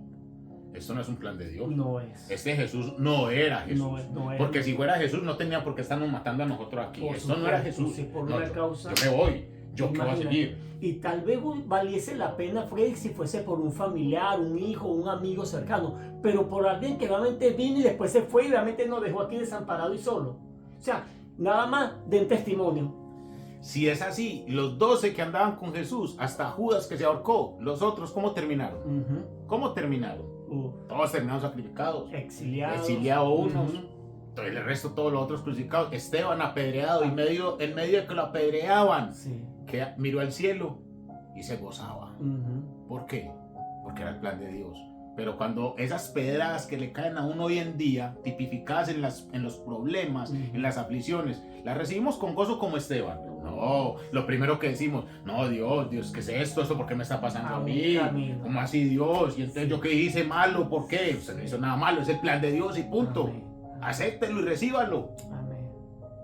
esto no es un plan de Dios. No es. Este Jesús no era Jesús. No es. Porque si fuera Jesús no tenía por qué estarnos matando a nosotros aquí. Por Esto no era supuesto, Jesús. sí, por No, una yo- causa. Yo me voy. Yo qué voy a Imagínate. seguir. Y tal vez valiese la pena, Freddy, si fuese por un familiar, un hijo, un amigo cercano, pero por alguien que realmente vino y después se fue y realmente nos dejó aquí desamparado y solo. O sea, nada más den testimonio. Si es así, los 12 que andaban con Jesús, hasta Judas que se ahorcó, los otros, ¿cómo terminaron? ¿Cómo terminaron? Todos terminaron sacrificados. Exiliados unos. Ujú. El resto, todos los otros crucificados. Esteban apedreado y en medio de que lo apedreaban, Sí. que miró al cielo y se gozaba. Ujú. ¿Por qué? Porque era el plan de Dios. Pero cuando esas pedradas que le caen a uno hoy en día, tipificadas en los problemas, en las aflicciones, las recibimos con gozo como Esteban. No, lo primero que decimos, no, Dios, ¿qué es esto? ¿Esto por qué me está pasando a mí? Amén. ¿Cómo así, Dios? ¿Y entonces yo qué hice malo? ¿Por qué? Usted no hizo nada malo, es el plan de Dios y punto. Amén. Acéptelo y recíbalo. Amén.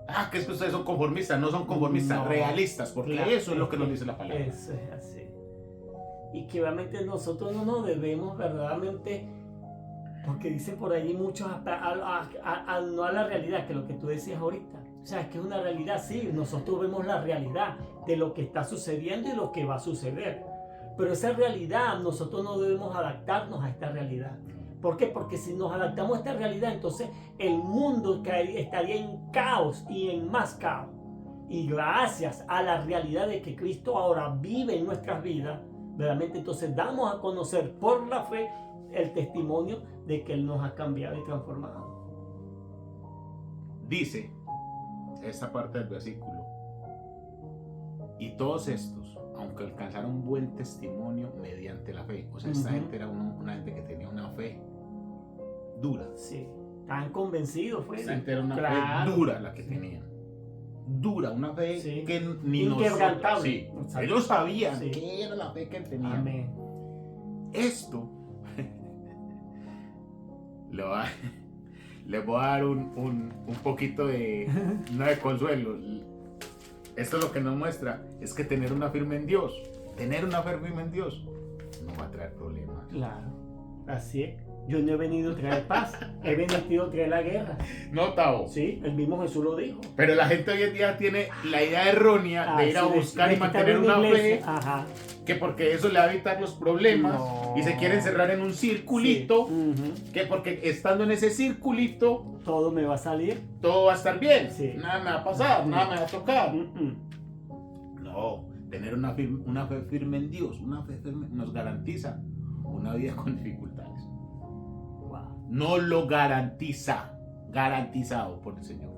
Ah, que es que ustedes son conformistas, no son conformistas, No. realistas, porque Claro, eso es lo que nos dice la palabra. Eso es así. Y que realmente nosotros no nos debemos verdaderamente, porque dicen por allí muchos, no a la realidad, que lo que tú decías ahorita. O sea, es que es una realidad, sí, nosotros vemos la realidad de lo que está sucediendo y lo que va a suceder. Pero esa realidad, nosotros no debemos adaptarnos a esta realidad. ¿Por qué? Porque si nos adaptamos a esta realidad, entonces el mundo estaría en caos y en más caos. Y gracias a la realidad de que Cristo ahora vive en nuestras vidas, realmente entonces damos a conocer por la fe el testimonio de que Él nos ha cambiado y transformado. Dice esta parte del versículo, y todos estos, aunque alcanzaron buen testimonio mediante la fe, o sea, esta Ujú. gente era una gente que tenía una fe dura. Sí, tan convencidos, fue. Esta gente era una Claro. fe dura la que Sí. tenían. Dura, una fe Sí. que ni Inquebrantable. nosotros. Sí, ellos sabían Sí. que era la fe que él tenía. Amén. Esto les voy a dar un poquito de, no de consuelo. Esto lo que nos muestra es que tener una fe firme en Dios no va a traer problemas. Claro, así es. Yo no he venido a traer paz, he venido a traer la guerra. No, Tavo. Sí, el mismo Jesús lo dijo. Pero la gente hoy en día tiene la idea errónea de ir a Así buscar de y mantener estar en una iglesia. fe, Ajá. que porque eso le va a evitar los problemas No. y se quieren cerrar en un circulito, Sí. Ujú. que porque estando en ese circulito Todo me va a salir. todo va a estar bien, Sí. nada me va a pasar, nada me va a tocar. Mm-mm. No, tener una fe firme en Dios, una fe firme nos garantiza una vida con dificultades. Wow. No lo garantiza, garantizado por el Señor.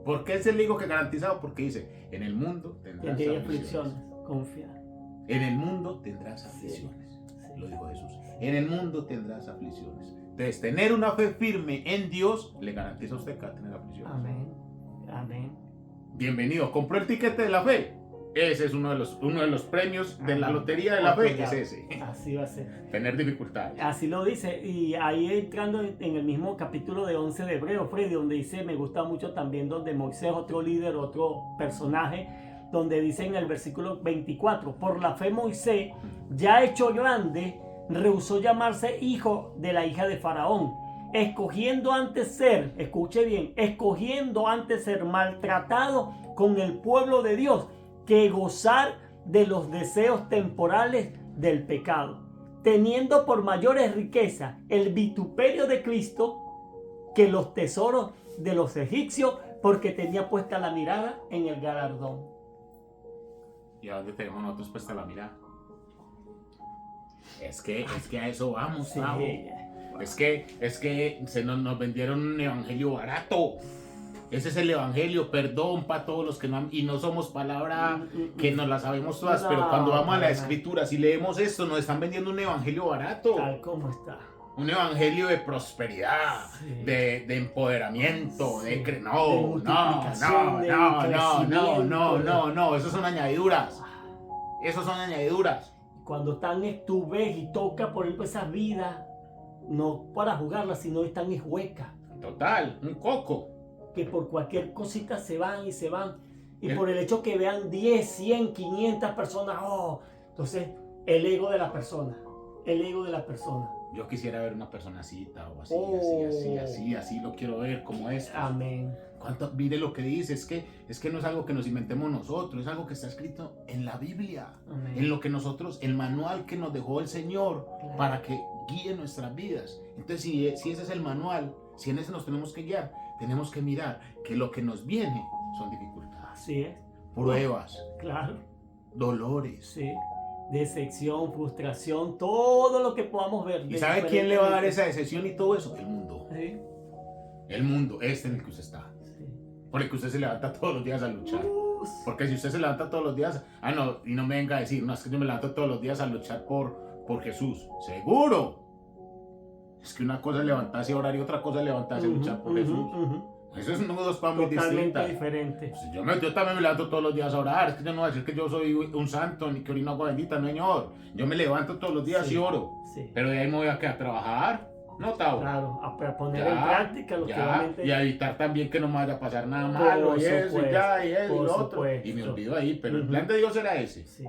¿Por qué se le digo que garantizado? Porque dice, en el mundo tendrás Tendré aflicciones. aflicciones, confiar. En el mundo tendrás Sí. aflicciones, Sí. lo dijo Jesús. En el mundo tendrás aflicciones. Entonces, tener una fe firme en Dios le garantiza a usted que va a tener aflicciones. Amén. Amén. Bienvenido, compró el tiquete de la fe. Ese es uno de los premios de la lotería de la fe, es ese. Así va a ser. Tener dificultades. Así lo dice. Y ahí entrando en el mismo capítulo de 11 de Hebreo, Freddy, donde dice, me gusta mucho también donde Moisés, otro líder, otro personaje, donde dice en el versículo 24, por la fe Moisés, ya hecho grande, rehusó llamarse hijo de la hija de Faraón, escogiendo antes ser, escuche bien, escogiendo antes ser maltratado con el pueblo de Dios, que gozar de los deseos temporales del pecado, teniendo por mayores riquezas el vituperio de Cristo que los tesoros de los egipcios, porque tenía puesta la mirada en el galardón. ¿Y a dónde tenemos nosotros puesta la mirada? Es que a eso vamos, Sí. Pavo. Es que nos vendieron un evangelio barato. Ese es el evangelio, perdón para todos los que no han, y no somos palabra que nos la sabemos todas, No, pero cuando vamos a la no. escritura, si leemos esto, nos están vendiendo un evangelio barato, Tal como está. un evangelio de prosperidad, Sí. de empoderamiento, Sí. de De multiplicación, de crecimiento, no, esos son añadiduras, Cuando tú ves y toca, por ejemplo, esas vidas, no para jugarlas, sino están huecas, total, un coco. que por cualquier cosita se van y se van. Y El- por el hecho que vean 10, 100, 500 personas, entonces el ego de la persona. Yo quisiera ver una persona así, o así, Oh. así, lo quiero ver como es. Amén. Mire lo que dice, es que no es algo que nos inventemos nosotros, es algo que está escrito en la Biblia, Amén. en lo que nosotros, el manual que nos dejó el Señor Claro. para que guíe nuestras vidas. Entonces, si ese es el manual, si en ese nos tenemos que guiar, tenemos que mirar que lo que nos viene son dificultades, Así es, pruebas, claro, dolores. sí. Decepción, frustración, todo lo que podamos ver. ¿Y sabe quién le va a dar esa decepción y todo eso? El mundo. Sí, El mundo, en el que usted está. sí. Por el que usted se levanta todos los días a luchar. Porque si usted se levanta todos los días, y no me venga a decir, no, es que yo me levanto todos los días a luchar por Jesús. ¡Seguro! Es que una cosa es levantarse a orar y otra cosa es levantarse a luchar por Jesús. Eso es dos cosas muy Totalmente distintas. diferente. Pues yo también me levanto todos los días a orar. Es que yo no voy a decir que yo soy un santo ni que orino agua bendita, no, señor. Yo me levanto todos los días Sí. y oro. Sí. Pero de ahí me voy a quedar a trabajar. No, Tavo. Claro, a poner Ya, en práctica lo que Ya, realmente... y a evitar también que no me vaya a pasar nada malo, y eso, y ya, y eso, y por lo otro. supuesto. Y me olvido ahí, pero el Ujú. plan de Dios era ese. Sí,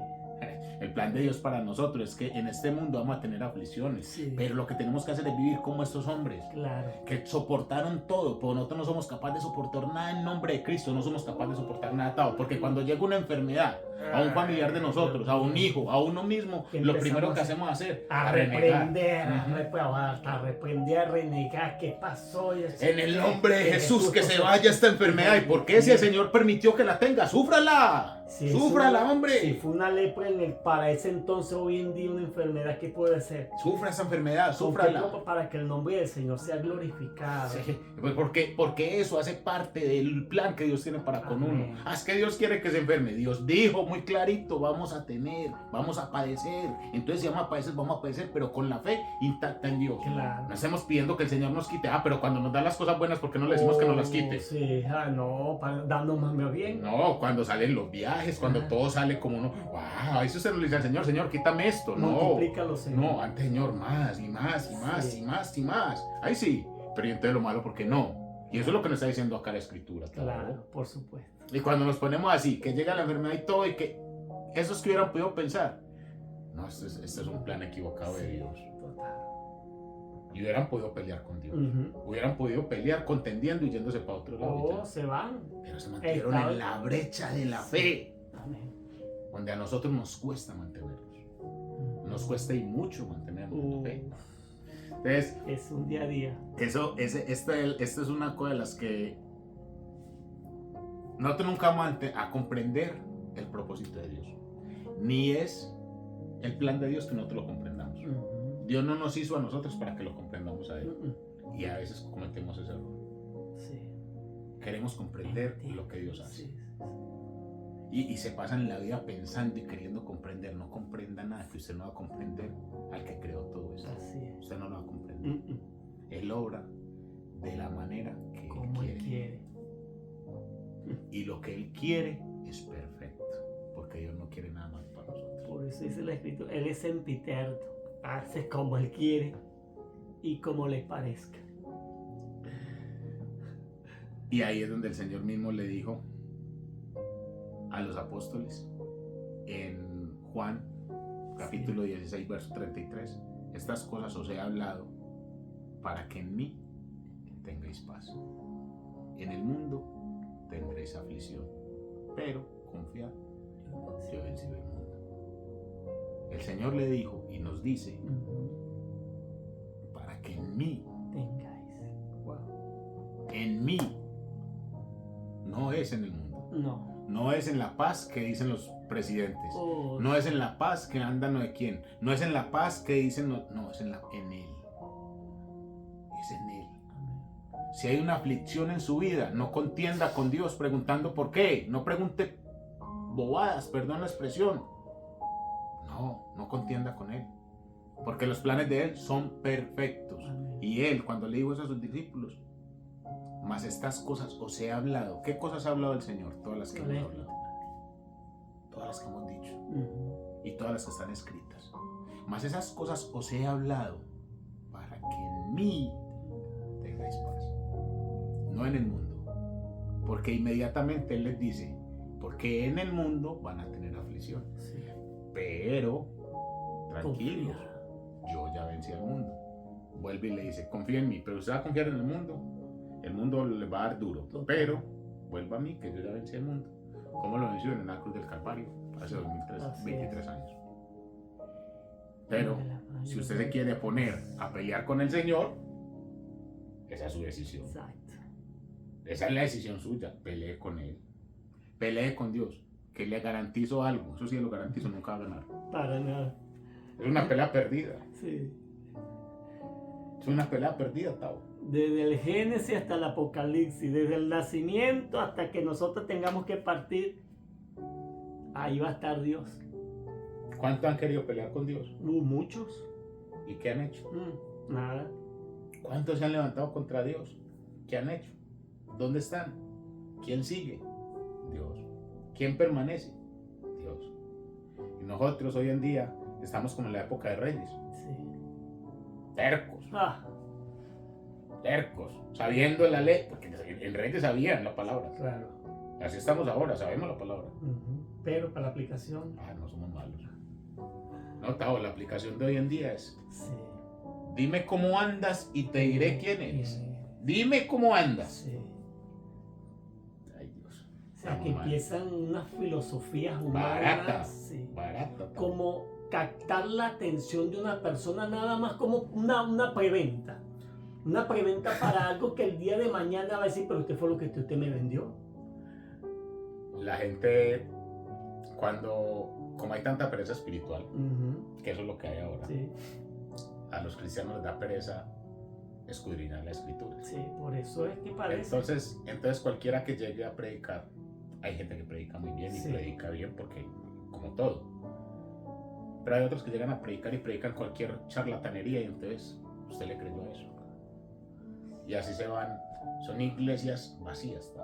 El plan de Dios para nosotros es que en este mundo vamos a tener aflicciones, sí, pero lo que tenemos que hacer es vivir como estos hombres, claro. que soportaron todo, pero nosotros no somos capaces de soportar nada en nombre de Cristo, no somos capaces de soportar nada atado, porque cuando llega una enfermedad a un familiar de nosotros, a un hijo, a uno mismo, Que lo primero empezamos que hacemos es hacer, A renegar. reprender, Ujú. hasta reprender, a renegar, ¿qué pasó? En el nombre de Jesús, que se vaya esta enfermedad. ¿Y por qué si el Señor permitió que la tenga? ¡Súfrala! Si es ¡Súfrala, una- hombre! Si fue una lepra para ese entonces, hoy en día una enfermedad, ¿qué puede ser? Sufra esa enfermedad, ¿Con qué súfrala. copa? Para que el nombre del Señor sea glorificado. Sí, pues porque eso hace parte del plan que Dios tiene para con Amén. uno. Es que Dios quiere que se enferme. Dios dijo muy clarito, vamos a padecer. Entonces si vamos a padecer, pero con la fe intacta en Dios. Claro. No estamos pidiendo que el Señor nos quite. Pero cuando nos da las cosas buenas, ¿por qué no le decimos que nos las quite? Sí, no, dando más bien. No, cuando salen los viajes, cuando todo sale como uno, wow, eso se nos dice al Señor, Señor, quítame esto. No, Multiplícalo, Señor. no, antes, Señor, más y más y más Sí. y más y más. Ahí sí, pero y entonces lo malo, ¿por qué no? Y eso es lo que nos está diciendo acá la Escritura. Claro, por supuesto. Y cuando nos ponemos así, que llega la enfermedad y todo, y que esos que hubieran podido pensar, no, este es un plan equivocado de Sí, Dios. total. Y hubieran podido pelear con Dios. Ujú. Hubieran podido pelear contendiendo y yéndose para otro lado. y ya. Se van. Pero se mantuvieron Estaban- en la brecha de la fe, Amén. donde a nosotros nos cuesta mantenernos. Nos cuesta y mucho mantenernos en la fe. Entonces, Es un día a día. esta es una cosa de las que nosotros nunca vamos a comprender el propósito de Dios. Ni es el plan de Dios que nosotros lo comprendamos. Dios no nos hizo a nosotros para que lo comprendamos a Él. Y a veces cometemos ese error. Sí. Queremos comprender lo que Dios hace. Sí. Y se pasan la vida pensando y queriendo comprender. No comprenda nada, que usted no va a comprender al que creó todo eso. Así es. Usted no lo va a comprender. Él obra de la manera que Como Él Él quiere. quiere. Y lo que Él quiere es perfecto. Porque Eso dice la Escritura. Él es sempiterno. Hace como Él quiere y como le parezca. Y ahí es donde el Señor mismo le dijo a los apóstoles en Juan capítulo 16, verso 33: estas cosas os he hablado para que en mí tengáis paz. En el mundo tendréis aflicción, pero confiad, yo he vencido el mundo. El Señor le dijo y nos dice para que en mí tengáis. Wow. En mí. No es en el mundo. No. No es en la paz que dicen los presidentes. Oh, No es en la paz que andan no de quién. No es en la paz que dicen no, es en Él. Es en Él. Si hay una aflicción en su vida, no contienda con Dios preguntando por qué. No pregunte bobadas, perdón la expresión. No contienda con Él. Porque los planes de Él son perfectos. Amén. Y Él, cuando le dijo eso a sus discípulos: mas estas cosas os he hablado. ¿Qué cosas ha hablado el Señor? Todas las que hemos hablado. Todas las que hemos dicho. Y todas las que están escritas. Mas esas cosas os he hablado para que en mí tengáis paz. No en el mundo. Porque inmediatamente Él les dice: porque en el mundo van a tener aflicción. Sí. Pero, tranquilos, yo ya vencí al mundo. Vuelve y le dice: confía en mí. Pero usted va a confiar en el mundo. El mundo le va a dar duro, pero vuelva a mí, que yo ya vencí el mundo. Como lo venció en la cruz del Calvario hace 23 años. Pero si usted se quiere poner a pelear con el Señor, esa es su decisión. Exacto. Esa es la decisión suya. Pelee con Él. Pelee con Dios. Que le garantizo algo. Eso sí lo garantizo, nunca va a ganar. Para nada. Es una pelea perdida. Sí. Es una pelea perdida, Tavo. Desde el Génesis hasta el Apocalipsis, desde el nacimiento hasta que nosotros tengamos que partir, ahí va a estar Dios. ¿Cuántos han querido pelear con Dios? Muchos. ¿Y qué han hecho? Nada. ¿Cuántos se han levantado contra Dios? ¿Qué han hecho? ¿Dónde están? ¿Quién sigue? Dios. ¿Quién permanece? Dios. Y nosotros hoy en día estamos como en la época de Reyes. Sí. Tercos. Ah, Tercos. Sabiendo la ley. Porque en Reyes sabían la palabra. claro. Así estamos ahora, sabemos la palabra. Pero para la aplicación. No somos malos. No, Tavo, la aplicación de hoy en día es: Sí. dime cómo andas y te diré quién eres. Dime cómo andas. Sí. Ay, Dios. O sea, que empiezan unas filosofías humanas. Barata. Sí. Barata. Como captar la atención de una persona nada más como una preventa. Una preventa para algo que el día de mañana va a decir: pero ¿qué fue lo que usted me vendió? La gente, como hay tanta pereza espiritual, que eso es lo que hay ahora, Sí. a los cristianos les da pereza escudriñar la escritura. Sí, por eso es que parece. Entonces cualquiera que llegue a predicar, hay gente que predica muy bien y Sí. predica bien porque, como todo. Pero hay otros que llegan a predicar y predican cualquier charlatanería y entonces usted le creyó a eso. Y así se van. Son iglesias vacías, ¿no?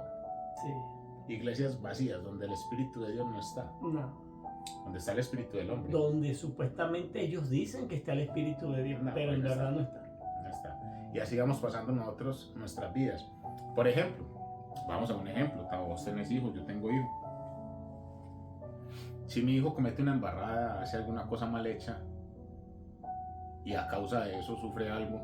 Sí. Iglesias vacías donde el Espíritu de Dios no está. No. Donde está el Espíritu del hombre. Donde supuestamente ellos dicen que está el Espíritu de Dios, No, pero en no verdad está. no está. No está. Y así vamos pasando nosotros nuestras vidas. Por ejemplo, vamos a un ejemplo. Vos tenés hijos, yo tengo hijos. Si mi hijo comete una embarrada, hace alguna cosa mal hecha y a causa de eso sufre algo,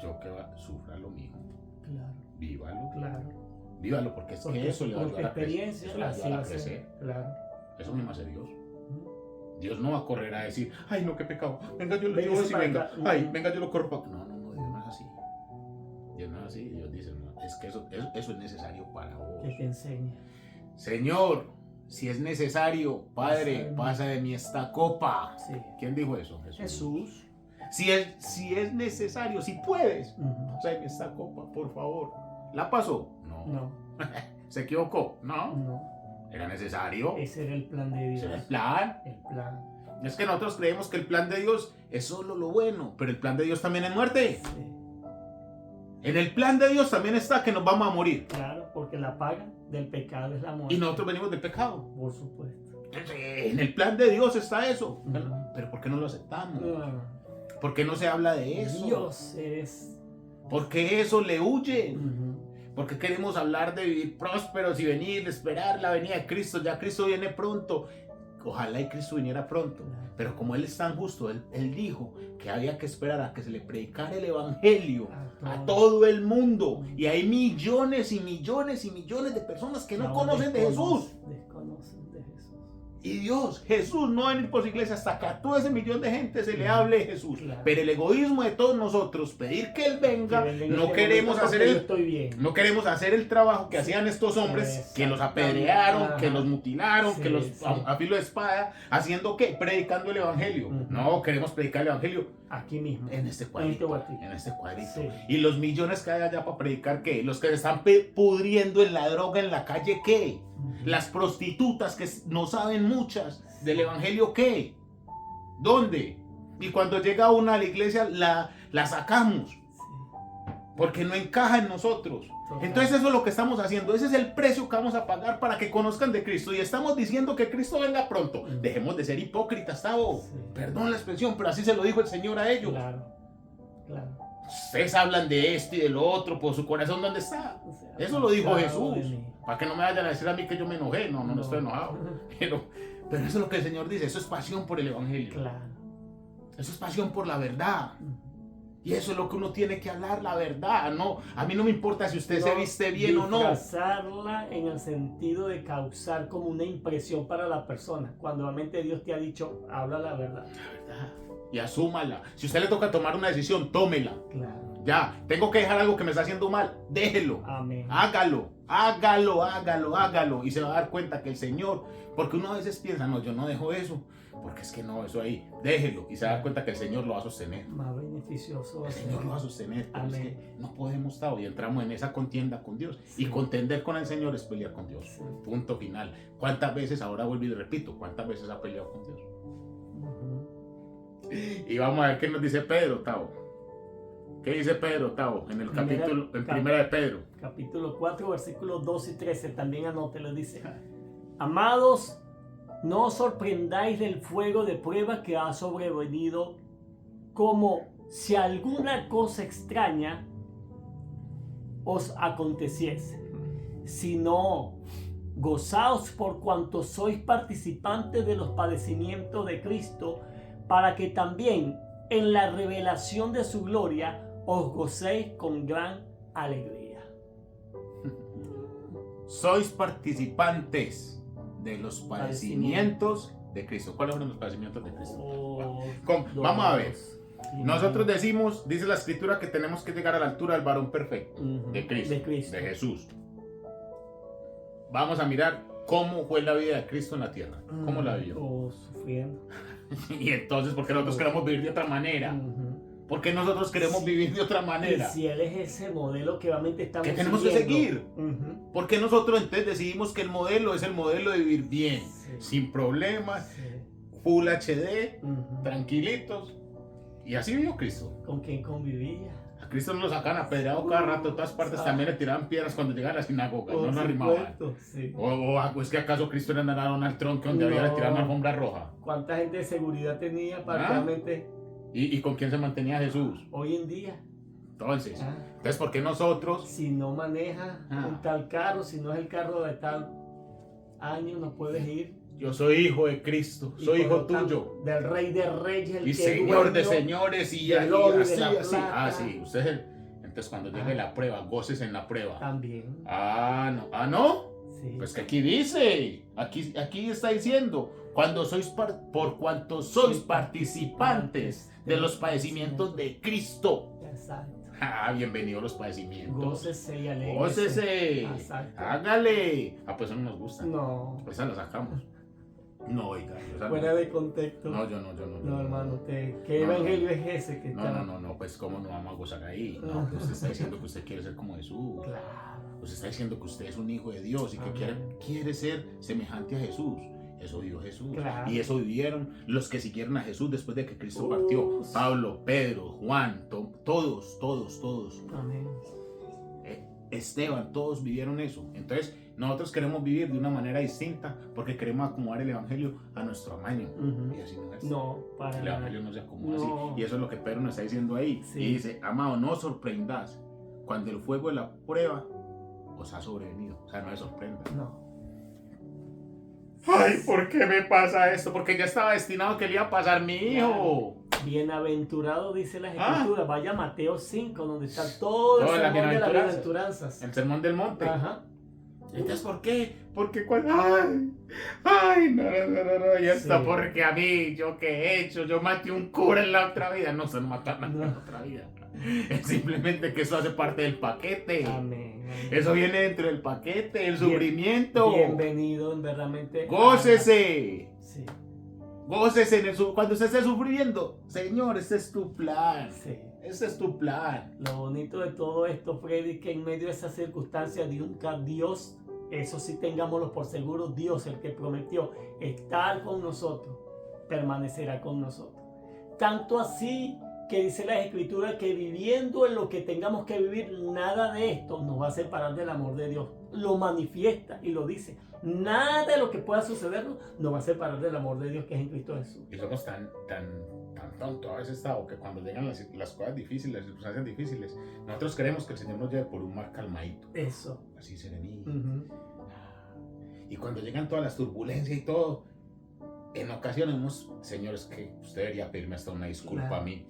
yo que súfralo, mi hijo. Claro. Vívalo. Claro. Vívalo, porque es que eso le va a ayudar a crecer. Eso le va a así ayudar va a a ser. crecer. Claro. Eso mismo hace Dios. Dios no va a correr a decir: ay, no, qué pecado. Venga, yo lo Véngase llevo así, para venga. acá. Ay, venga, yo lo corro. No, Dios no es así. Dios no es así. Dios dice: no, es que eso es necesario para vos. Que te enseñe. Señor, si es necesario, Padre, pasa de mí esta copa. Sí. ¿Quién dijo eso? Jesús. Si es necesario, si puedes, pasa de mí esta copa, por favor. ¿La pasó? No. ¿Se equivocó? No. No. ¿Era necesario? Ese era el plan de Dios. ¿Ese era el plan? El plan. Es que nosotros creemos que el plan de Dios es solo lo bueno, pero el plan de Dios también es muerte. Sí. En el plan de Dios también está que nos vamos a morir. Claro, porque la paga del pecado es la muerte. Y nosotros venimos del pecado. Por supuesto. Entonces, en el plan de Dios está eso. Ujú. Pero ¿por qué no lo aceptamos? Ah, ¿Por qué no se habla de eso? Dios es. Porque eso le huye. Ujú. Porque queremos hablar de vivir prósperos y venir, esperar la venida de Cristo. Ya Cristo viene pronto. Ojalá y Cristo viniera pronto. Pero como Él es tan justo, Él dijo que había que esperar a que se le predicara el Evangelio a todo el mundo. Y hay millones y millones y millones de personas que no conocen de Jesús. Desconocen de Jesús. Y Dios, Jesús no va a venir por su iglesia hasta que a todo ese millón de gente se le hable de Jesús. Claro. Pero el egoísmo de todos nosotros, pedir que Él venga, Que venga no este queremos momento hacer porque yo el... estoy bien. No queremos hacer el trabajo que hacían estos hombres, que los apedrearon, Ajá. que los mutilaron, Sí, que los sí. a filo de espada, haciendo ¿qué? Predicando el evangelio. Ujú. No, queremos predicar el evangelio Aquí mismo. en este En cuadrito. este cuadrito. En este cuadrito. Sí. Y los millones que hay allá para predicar ¿qué? Los que se están pudriendo en la droga en la calle ¿qué? Ujú. Las prostitutas que no saben muchas del evangelio ¿qué? ¿Dónde? Y cuando llega una a la iglesia la sacamos. Sí. Porque no encaja en nosotros. Total. Entonces eso es lo que estamos haciendo. Ese es el precio que vamos a pagar para que conozcan de Cristo. Y estamos diciendo que Cristo venga pronto. Dejemos de ser hipócritas, Tavo. Sí. Perdón la expresión, pero así se lo dijo el Señor a ellos. Claro. Claro. Ustedes hablan de esto y de lo otro, por su corazón, ¿dónde está? O sea, Eso lo dijo apartado Jesús. de mí. Para que no me vayan a decir a mí que yo me enojé. No estoy enojado. Pero eso es lo que el Señor dice. Eso es pasión por el Evangelio. Claro. Eso es pasión por la verdad. Ujú. Y eso es lo que uno tiene que hablar, la verdad. No, a mí no me importa si usted se viste bien o no. Disfrazarla en el sentido de causar como una impresión para la persona. Cuando realmente Dios te ha dicho, habla la verdad. La verdad. Y asúmala. Si a usted le toca tomar una decisión, tómela. Claro. Ya, tengo que dejar algo que me está haciendo mal, déjelo. Amén. Hágalo. Y se va a dar cuenta que el Señor, porque uno a veces piensa, no, yo no dejo eso, porque es que no, eso ahí, déjelo. Y se va a dar cuenta que el Señor lo va a sostener. Más beneficioso va a El ser. Señor lo va a sostener. Pero es Amén. que no podemos estar y entramos en esa contienda con Dios. Sí. Y contender con el Señor es pelear con Dios. Sí. Punto final. ¿Cuántas veces, ahora vuelvo y repito, cuántas veces ha peleado con Dios? Ujú. Y vamos a ver qué nos dice Pedro, Tavo. ¿Qué dice Pedro, Tavo? En el capítulo, en primera de Pedro. Capítulo 4, versículos 12 y 13. También anótelo, dice. Amados, no os sorprendáis del fuego de prueba que ha sobrevenido, como si alguna cosa extraña os aconteciese, sino gozaos por cuanto sois participantes de los padecimientos de Cristo, para que también en la revelación de su gloria os gocéis con gran alegría. Sois participantes de los padecimientos de Cristo. ¿Cuáles son los padecimientos de Cristo? Vamos a ver. Nosotros decimos, dice la escritura, que tenemos que llegar a la altura del varón perfecto, de Cristo, de Jesús. Vamos a mirar cómo fue la vida de Cristo en la tierra. ¿Cómo la vivió? Sufriendo. Y entonces, ¿por qué nosotros queremos vivir de otra manera? ¿Por qué nosotros queremos vivir de otra manera? Y si Él es ese modelo que realmente estamos ¿Qué tenemos que seguir? ¿Por qué nosotros entonces decidimos que el modelo es el modelo de vivir bien, sin problemas, Full HD, tranquilitos? Y así vivió Cristo. ¿Con quién convivía? A Cristo no lo sacan apedreado cada rato, en todas partes también le tiraban piedras cuando llegaba a la sinagoga, no lo arrimaban. Sí. O es que acaso Cristo le andaron a Donald Trump donde había le tiraron una alfombra roja. ¿Cuánta gente de seguridad tenía para realmente? ¿Y con quién se mantenía Jesús? Hoy en día. Entonces, ¿por qué nosotros? Si no maneja un tal carro, si no es el carro de tal año, no puedes ir. Yo soy hijo de Cristo, soy hijo tuyo. Del Rey de Reyes, el y que Señor de señores, y así. Sí. Usted, entonces cuando llegue la prueba, goces en la prueba. También. ¿No? Sí. Pues que aquí dice, aquí está diciendo, por cuanto sois participantes de los padecimientos de Cristo. Exacto. Bienvenidos los padecimientos. Gócese y alégrese. Gócese. Exacto. Hágale. Pues eso no nos gusta. No. Esa la sacamos. No, oiga. Fuera de contexto. No, yo no. No, hermano, ¿qué evangelio es ese que está? No, pues cómo no vamos a gozar ahí. No, pues usted está diciendo que usted quiere ser como Jesús. Claro. Usted está diciendo que usted es un hijo de Dios y que quiere ser semejante a Jesús. Eso vivió Jesús. Claro. Y eso vivieron los que siguieron a Jesús después de que Cristo partió. Pablo, Pedro, Juan, todos. Amén. Esteban, todos vivieron eso. Entonces, Nosotros queremos vivir de una manera distinta porque queremos acomodar el evangelio a nuestro amaño. Ujú. Y así no es. No, para El nada. evangelio no se acomoda No. así. Y eso es lo que Pedro nos está diciendo ahí. Sí. Y dice, amado, no os sorprendas cuando el fuego de la prueba os ha sobrevenido. O sea, no se sorprenda. No. Ay, ¿por qué me pasa esto? Porque ya estaba destinado que le iba a pasar mi hijo. Bienaventurado dice las Ah. escrituras. Vaya a Mateo 5, donde está todo el Todas las sermón de las bienaventuranzas. bienaventuranzas. El sermón del monte. Ajá. Entonces, ¿por qué? Porque cuando... no. Y esto Sí. porque a mí, ¿yo qué he hecho? Yo maté un cura en la otra vida. No, se mató a nadie en la No. otra vida. Es simplemente que eso hace parte del paquete. Amén. Eso viene dentro del paquete, el sufrimiento. Bienvenido, en verdaderamente. Gócese. Sí, Gócese cuando usted esté sufriendo. Señor, este es tu plan. sí. Ese es tu plan. Lo bonito de todo esto, Freddy, que en medio de esas circunstancias, Dios, eso sí tengámoslo por seguro, Dios, el que prometió estar con nosotros, permanecerá con nosotros. Tanto así que dice la Escritura que viviendo en lo que tengamos que vivir, nada de esto nos va a separar del amor de Dios. Lo manifiesta y lo dice. Nada de lo que pueda sucedernos nos va a separar del amor de Dios que es en Cristo Jesús. Y somos tan tontos a veces, Tavo, que cuando llegan las cosas difíciles, las circunstancias difíciles, nosotros queremos que el Señor nos lleve por un mar calmadito. Eso. Así serenito. Ujú. Y cuando llegan todas las turbulencias y todo, en ocasiones vemos, Señor, es que usted debería pedirme hasta una disculpa Claro. a mí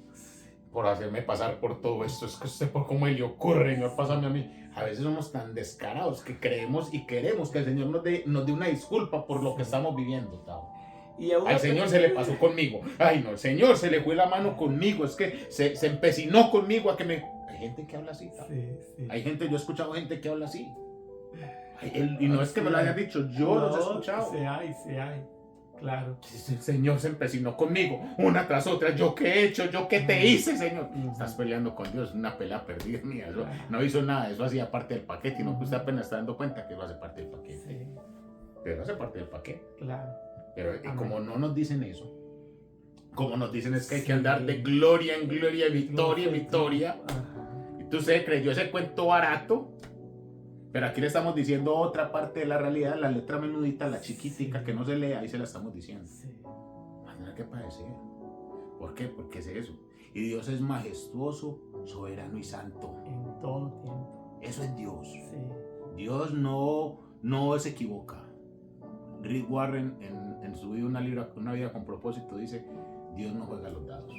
por hacerme pasar por todo esto. Es que usted, por cómo le ocurre, Señor, pásame a mí. A veces somos tan descarados que creemos y queremos que el Señor nos dé una disculpa por lo que estamos viviendo, Tavo. Y aún Al Señor se le pasó conmigo. Ay, no, el Señor se le fue la mano conmigo. Es que se empecinó conmigo a que me... Hay gente que habla así, Tavo. Sí, sí. Hay gente, yo he escuchado gente que habla así. Y no es que me lo hayan dicho, yo los he escuchado. Sí hay. Claro. El Señor se empecinó conmigo, una tras otra. ¿Yo qué he hecho? ¿Yo qué te hice, Señor? Estás peleando con Dios, una pelea perdida mía. Eso no hizo nada, eso hacía parte del paquete. Y no que usted apenas está dando cuenta que eso hace parte del paquete. Sí, Pero hace parte del paquete. claro. Pero Amén. como no nos dicen eso, como nos dicen es que hay Sí. que andar de gloria en gloria, victoria en victoria. Ajá. Y tú se creyó ese cuento barato. Pero aquí le estamos diciendo otra parte de la realidad, la letra menudita, la chiquitica, Sí. que no se lee, ahí se la estamos diciendo. Sí. No hay nada que padecer. ¿Por qué? Porque es eso. Y Dios es majestuoso, soberano y santo. En todo tiempo. Eso es Dios. Sí. Dios no se equivoca. Rick Warren en su vida una vida con propósito dice, Dios no juega los dados.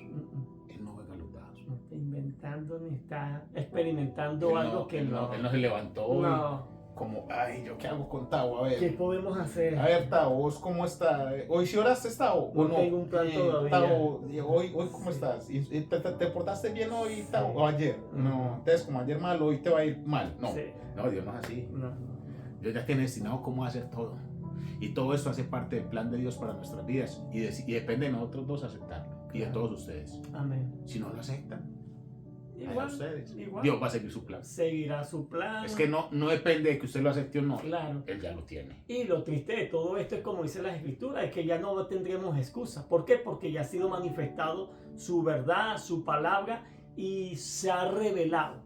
Él no juega los dados. No está inventando ni está experimentando Él algo no, que él no se levantó hoy No. como, ay, ¿yo qué hago con Tavo? A ¿Qué ver. podemos hacer? A ver, Tavo, ¿vos cómo estás? ¿Hoy sí oraste, Tavo? No tengo un plan todavía. Tavo, hoy ¿cómo estás? ¿Y te portaste bien hoy, Tavo? ¿O ayer? No, entonces como ayer mal, hoy te va a ir mal. No, Sí. no, Dios no es así. No. Dios ya tiene destinado cómo hacer todo. Y todo esto hace parte del plan de Dios para nuestras vidas. Y depende de nosotros dos aceptarlo. Y de Claro. todos ustedes. Amén. Si no lo aceptan, allá Igual, ustedes. igual. Dios va a seguir su plan. Seguirá su plan. Es que no depende de que usted lo acepte o no. Claro. Él ya lo tiene. Y lo triste de todo esto es como dice las escrituras, es que ya no tendremos excusa. ¿Por qué? Porque ya ha sido manifestado su verdad, su palabra y se ha revelado.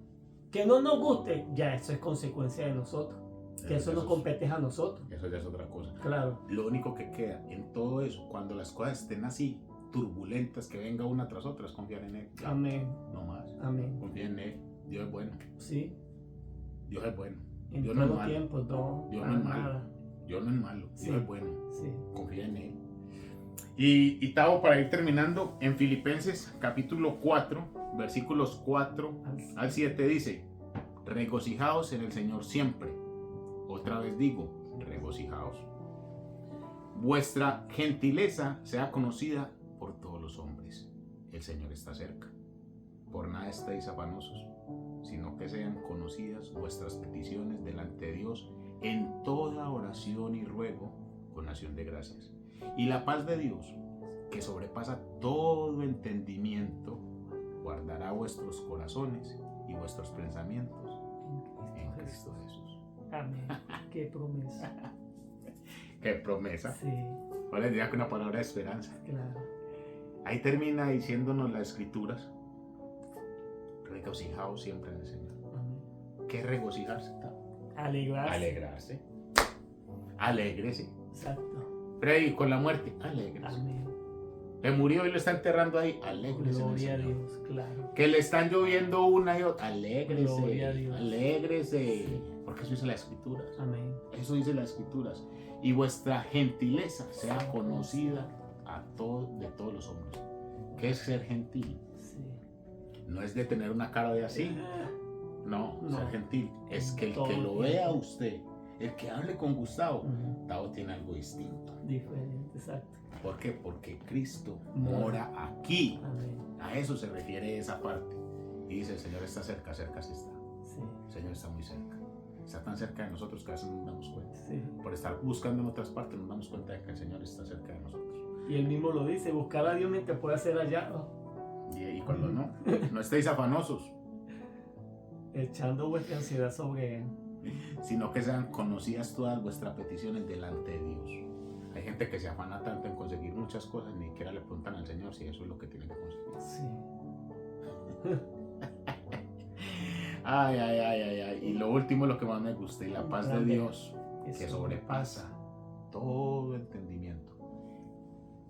Que no nos guste, ya eso es consecuencia de nosotros. Que eso nos compete a nosotros. Eso ya es otra cosa. Claro. Lo único que queda en todo eso, cuando las cosas estén así, turbulentas, que venga una tras otra, es confiar en Él. Amén. No más. Amén. Confía en Él. Dios es bueno. Sí. Dios es bueno. En Dios no es todo malo. tiempo, no. Dios para no es malo. nada. Dios no es malo. Sí. Dios es bueno. Sí. Confía en Él. Y Tavo, para ir terminando, en Filipenses capítulo 4, versículos 4 al 7 dice, regocijaos en el Señor siempre. Otra vez digo, regocijaos. Vuestra gentileza sea conocida por todos los hombres. El Señor está cerca. Por nada estéis afanosos, sino que sean conocidas vuestras peticiones delante de Dios en toda oración y ruego con acción de gracias. Y la paz de Dios, que sobrepasa todo entendimiento, guardará vuestros corazones y vuestros pensamientos en Cristo Jesús. Amén. Qué promesa. ¡Qué promesa! Sí, ¿Cuál les diría que una palabra de esperanza? claro. Ahí termina diciéndonos las escrituras, regocijaos siempre en el Señor. Amén. ¿Qué es regocijarse? Alegrarse. Alegrarse. alégrese. Exacto. Pero ahí con la muerte, alégrese. Amén. Que murió y lo está enterrando ahí, alégrese. Gloria a Dios, claro. Que le están lloviendo una y otra, Gloria a alégrese, Dios. alégrese. Sí. Porque eso dice las escrituras. Amén. Eso dice las escrituras. Y vuestra gentileza sea conocida de todos los hombres. ¿Qué es ser gentil? Sí. No es de tener una cara de así. No, No. ser gentil. Es que el Todo que el lo tiempo. vea a usted, el que hable con Gustavo, Ujú. Gustavo tiene algo distinto. Diferente, exacto. ¿Por qué? Porque Cristo Mora. mora aquí. Amén. A eso se refiere esa parte. Y dice, el Señor está cerca, cerca sí está. Sí. El Señor está muy cerca. Está tan cerca de nosotros que a veces no nos damos cuenta. Sí. Por estar buscando en otras partes nos damos cuenta de que el Señor está cerca de nosotros. Y él mismo lo dice, buscar a Dios mientras pueda ser hallado, Y cuando no estéis afanosos, echando vuestra ansiedad sobre él. sino que sean conocidas todas vuestras peticiones delante de Dios. Hay gente que se afana tanto en conseguir muchas cosas, ni siquiera le preguntan al Señor si eso es lo que tienen que conseguir. Sí. Ay, ay, ay, ay, ay. Y lo último, lo que más me gusta, y la paz de Grande. Dios, que sobrepasa todo entendimiento.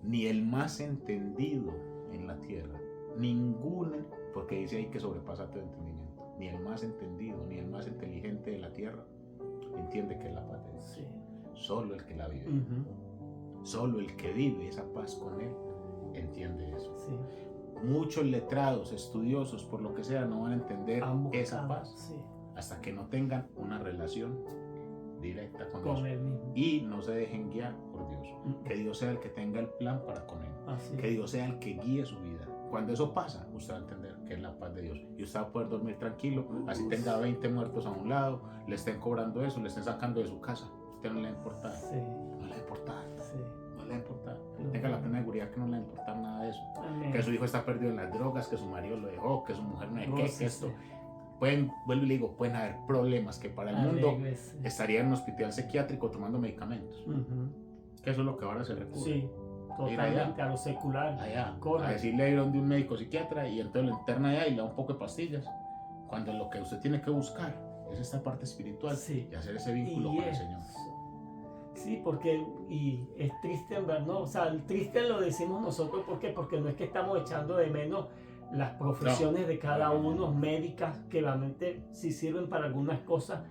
Ni el más entendido en la tierra, ninguna, porque dice ahí que sobrepasa todo entendimiento, ni el más entendido, ni el más inteligente de la tierra entiende que es la paz de Dios. Sí. Solo el que la vive, Ujú. solo el que vive esa paz con él entiende eso. Sí. Muchos letrados, estudiosos, por lo que sea, no van a entender Han esa buscado, paz sí, hasta que no tengan una relación directa con con Dios él mismo. y no se dejen guiar por Dios. Que Dios sea el que tenga el plan para con él. Así Que es. Dios sea el que guíe su vida. Cuando eso pasa, usted va a entender que es la paz de Dios. Y usted va a poder dormir tranquilo, así tenga 20 muertos a un lado, le estén cobrando eso, le estén sacando de su casa. A usted no le va a importar. Sí, No le va a importar. sí. No le va a importar. Tenga la plena seguridad que no le va a importar nada de eso. Amén. Que su hijo está perdido en las drogas, que su marido lo dejó, que su mujer no sé qué, Gócese. que esto. Pueden, vuelvo y le digo, pueden haber problemas que para el mundo Alégrese. estaría en un hospital psiquiátrico tomando medicamentos. Ujú. Que eso es lo que ahora se recurre. Sí, Ir allá. totalmente a lo secular. Allá, Correcto. a decirle ir donde un médico psiquiatra y entonces lo interna allá y le da un poco de pastillas. Cuando lo que usted tiene que buscar es esta parte espiritual Sí. y hacer ese vínculo Y con el es- Señor. Sí, porque y es triste en verdad, ¿no? O sea, el triste lo decimos nosotros, ¿por qué? Porque no es que estamos echando de menos las profesiones de cada No. uno, médicas, que realmente sí sirven para algunas cosas,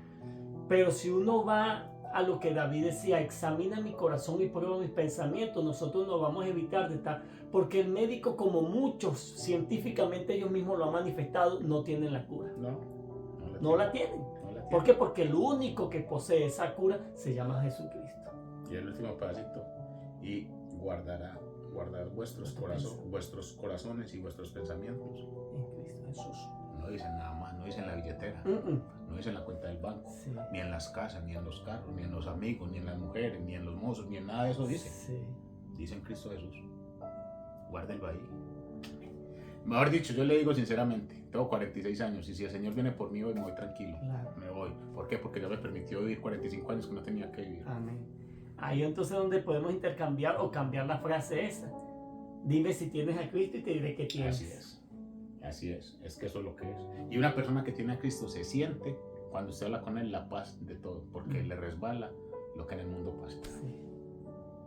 pero si uno va a lo que David decía, examina mi corazón y prueba mis pensamientos, nosotros nos vamos a evitar de estar, porque el médico, como muchos científicamente ellos mismos lo han manifestado, no tienen la cura, no la tienen. No la ¿Por qué? Porque el único que posee esa cura se llama Jesucristo. Y el último pedacito. Y guardar vuestros corazones y vuestros pensamientos. En Cristo Jesús. No dicen nada más, no dicen la billetera, no dicen la cuenta del banco, Sí. ni en las casas, ni en los carros, ni en los amigos, ni en las mujeres, ni en los mozos, ni en nada de eso dice. Sí. Dice en Cristo Jesús. Guárdelo ahí. Mejor dicho, yo le digo sinceramente, tengo 46 años y si el Señor viene por mí hoy me voy tranquilo. Claro. Me voy. ¿Por qué? Porque Dios me permitió vivir 45 años que no tenía que vivir. Amén. Ahí entonces donde podemos intercambiar o cambiar la frase esa. Dime si tienes a Cristo y te diré que tienes. Así es. Así es que eso es lo que es. Y una persona que tiene a Cristo se siente, cuando usted habla con él, la paz de todo, porque le resbala lo que en el mundo pasa. Sí.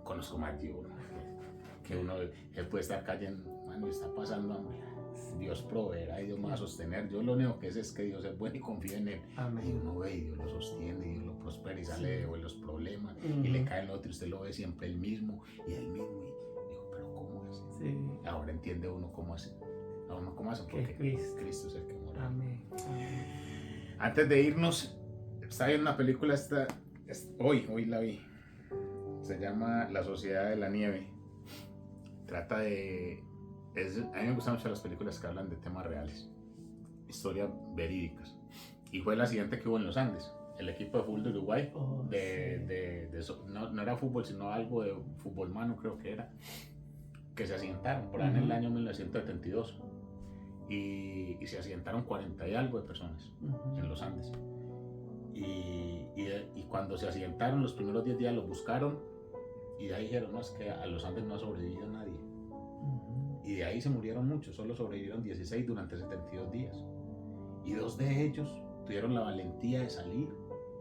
Conozco más de uno, que uno él puede estar cayendo, mano, está pasando hambre. Dios proveerá y Dios me va a sostener. Yo lo único que sé es que Dios es bueno y confío en él. Y Amén. uno ve y Dios lo sostiene y Dios lo prospera y sale de los problemas Ujú. y le cae el otro y usted lo ve siempre el mismo y el mismo. Y digo, pero ¿cómo es? Sí. Ahora entiende uno cómo hace. A uno cómo hace Que es porque Cristo. Cristo es el que muere. Amén. Amén. Antes de irnos, estaba viendo una película hoy la vi. Se llama La Sociedad de la Nieve. Trata de... a mí me gustan mucho las películas que hablan de temas reales, historias verídicas. Y fue el accidente que hubo en los Andes. El equipo de fútbol de Uruguay, Oh, no era fútbol, sino algo de fútbol mano, creo que era, que se accidentaron por ahí en el año 1972. Y se accidentaron 40 y algo de personas Ujú. en los Andes. Y cuando se accidentaron, los primeros 10 días los buscaron y de ahí dijeron, no, es que a los Andes no ha sobrevivido nadie. Ujú. Y de ahí se murieron muchos, solo sobrevivieron 16 durante 72 días. Y 2 de ellos tuvieron la valentía de salir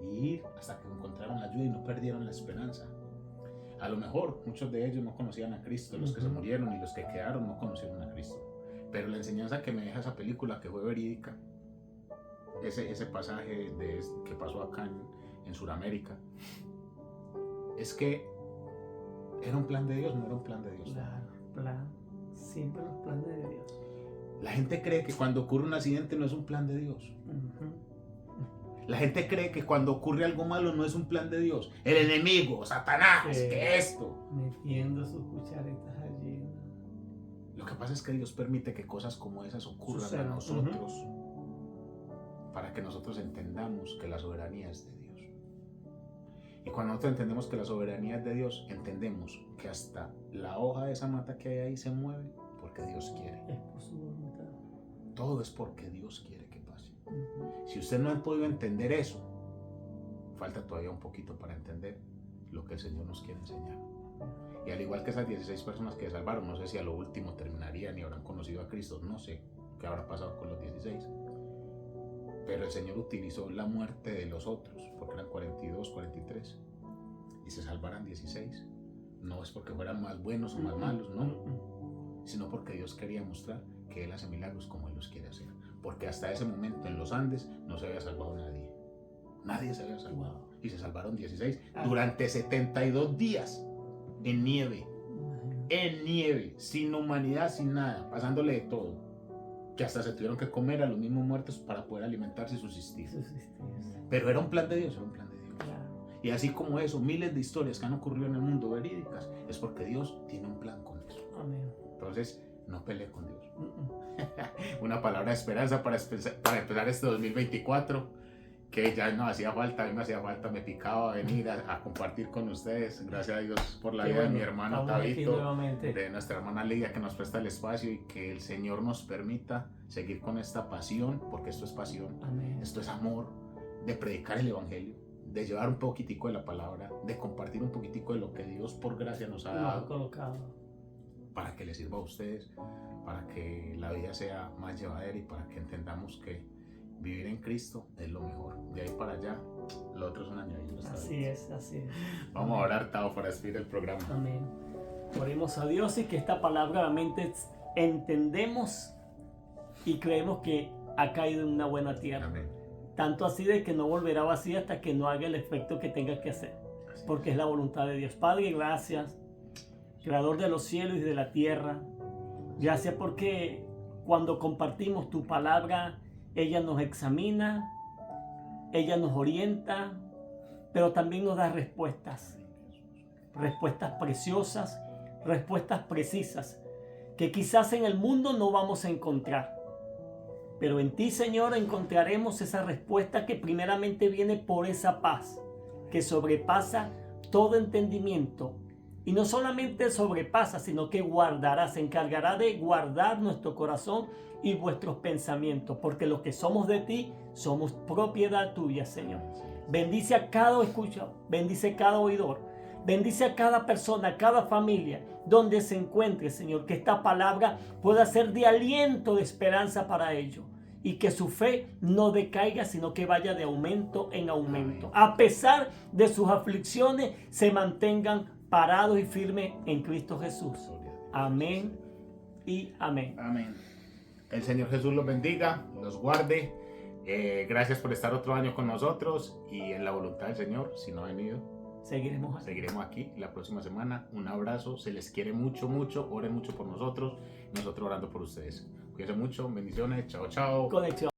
y ir hasta que encontraron ayuda y no perdieron la esperanza. A lo mejor muchos de ellos no conocían a Cristo, los que se murieron y los que quedaron no conocieron a Cristo. Pero la enseñanza que me deja esa película, que fue verídica, ese pasaje que pasó acá en Sudamérica, es que era un plan de Dios, no era un plan de Dios. Claro, siempre los planes de Dios. La gente cree que cuando ocurre un accidente no es un plan de Dios. La gente cree que cuando ocurre algo malo no es un plan de Dios. El enemigo, Satanás, que esto. Metiendo sus cucharitas allí. Lo que pasa es que Dios permite que cosas como esas ocurran a nosotros para que nosotros entendamos que la soberanía es de Dios. Y cuando nosotros entendemos que la soberanía es de Dios, entendemos que hasta la hoja de esa mata que hay ahí se mueve porque Dios quiere. Es por su voluntad. Todo es porque Dios quiere que pase. Si usted no ha podido entender eso, falta todavía un poquito para entender lo que el Señor nos quiere enseñar. Y al igual que esas 16 personas que salvaron, no sé si a lo último terminarían y habrán conocido a Cristo, no sé qué habrá pasado con los 16. Pero el Señor utilizó la muerte de los otros, porque eran 42, 43, y se salvaran 16. No es porque fueran más buenos o más malos, no, sino porque Dios quería mostrar que Él hace milagros como Él los quiere hacer. Porque hasta ese momento en los Andes no se había salvado nadie. Nadie se había salvado. Y se salvaron 16 durante 72 días en nieve. En nieve, sin humanidad, sin nada, pasándole de todo. Que hasta se tuvieron que comer a los mismos muertos para poder alimentarse y subsistir. Pero era un plan de Dios, era un plan de Dios. Y así como eso, miles de historias que han ocurrido en el mundo verídicas, es porque Dios tiene un plan con eso. Amén. Entonces, no pelee con Dios. Una palabra de esperanza para empezar este 2024, que ya no hacía falta, a mí me hacía falta, me picaba venir a compartir con ustedes. Gracias a Dios por la vida de mi hermano Tabito, de nuestra hermana Lidia, que nos presta el espacio, y que el Señor nos permita seguir con esta pasión, porque esto es pasión. Amén. Esto es amor, de predicar el Evangelio, de llevar un poquitico de la palabra, de compartir un poquitico de lo que Dios por gracia nos ha dado, para que les sirva a ustedes, para que la vida sea más llevadera y para que entendamos que vivir en Cristo es lo mejor. De ahí para allá, lo otro es una añadidura. Así es. Vamos a orar, Tao, para despedir el programa. Amén. Oremos a Dios y que esta palabra realmente entendemos y creemos que ha caído en una buena tierra. Amén. Tanto así de que no volverá vacía hasta que no haga el efecto que tenga que hacer. Porque es la voluntad de Dios. Padre, gracias, Creador de los cielos y de la tierra. Gracias porque cuando compartimos tu palabra, ella nos examina, ella nos orienta, pero también nos da respuestas. Respuestas preciosas, respuestas precisas, que quizás en el mundo no vamos a encontrar. Pero en ti, Señor, encontraremos esa respuesta que primeramente viene por esa paz, que sobrepasa todo entendimiento. Y no solamente sobrepasa, sino que guardará, se encargará de guardar nuestro corazón y vuestros pensamientos, porque los que somos de ti somos propiedad tuya, Señor. Bendice a cada escucha, bendice cada oidor, bendice a cada persona, a cada familia, donde se encuentre, Señor, que esta palabra pueda ser de aliento, de esperanza para ellos, y que su fe no decaiga, sino que vaya de aumento en aumento. A pesar de sus aflicciones, se mantengan parados y firmes en Cristo Jesús. Amén y amén. Amén. El Señor Jesús los bendiga, los guarde. Gracias por estar otro año con nosotros, y en la voluntad del Señor, si no ha venido, seguiremos aquí la próxima semana. Un abrazo, se les quiere mucho, mucho. Oren mucho por nosotros, nosotros orando por ustedes. Cuídense mucho, bendiciones, chao, chao. Conexión.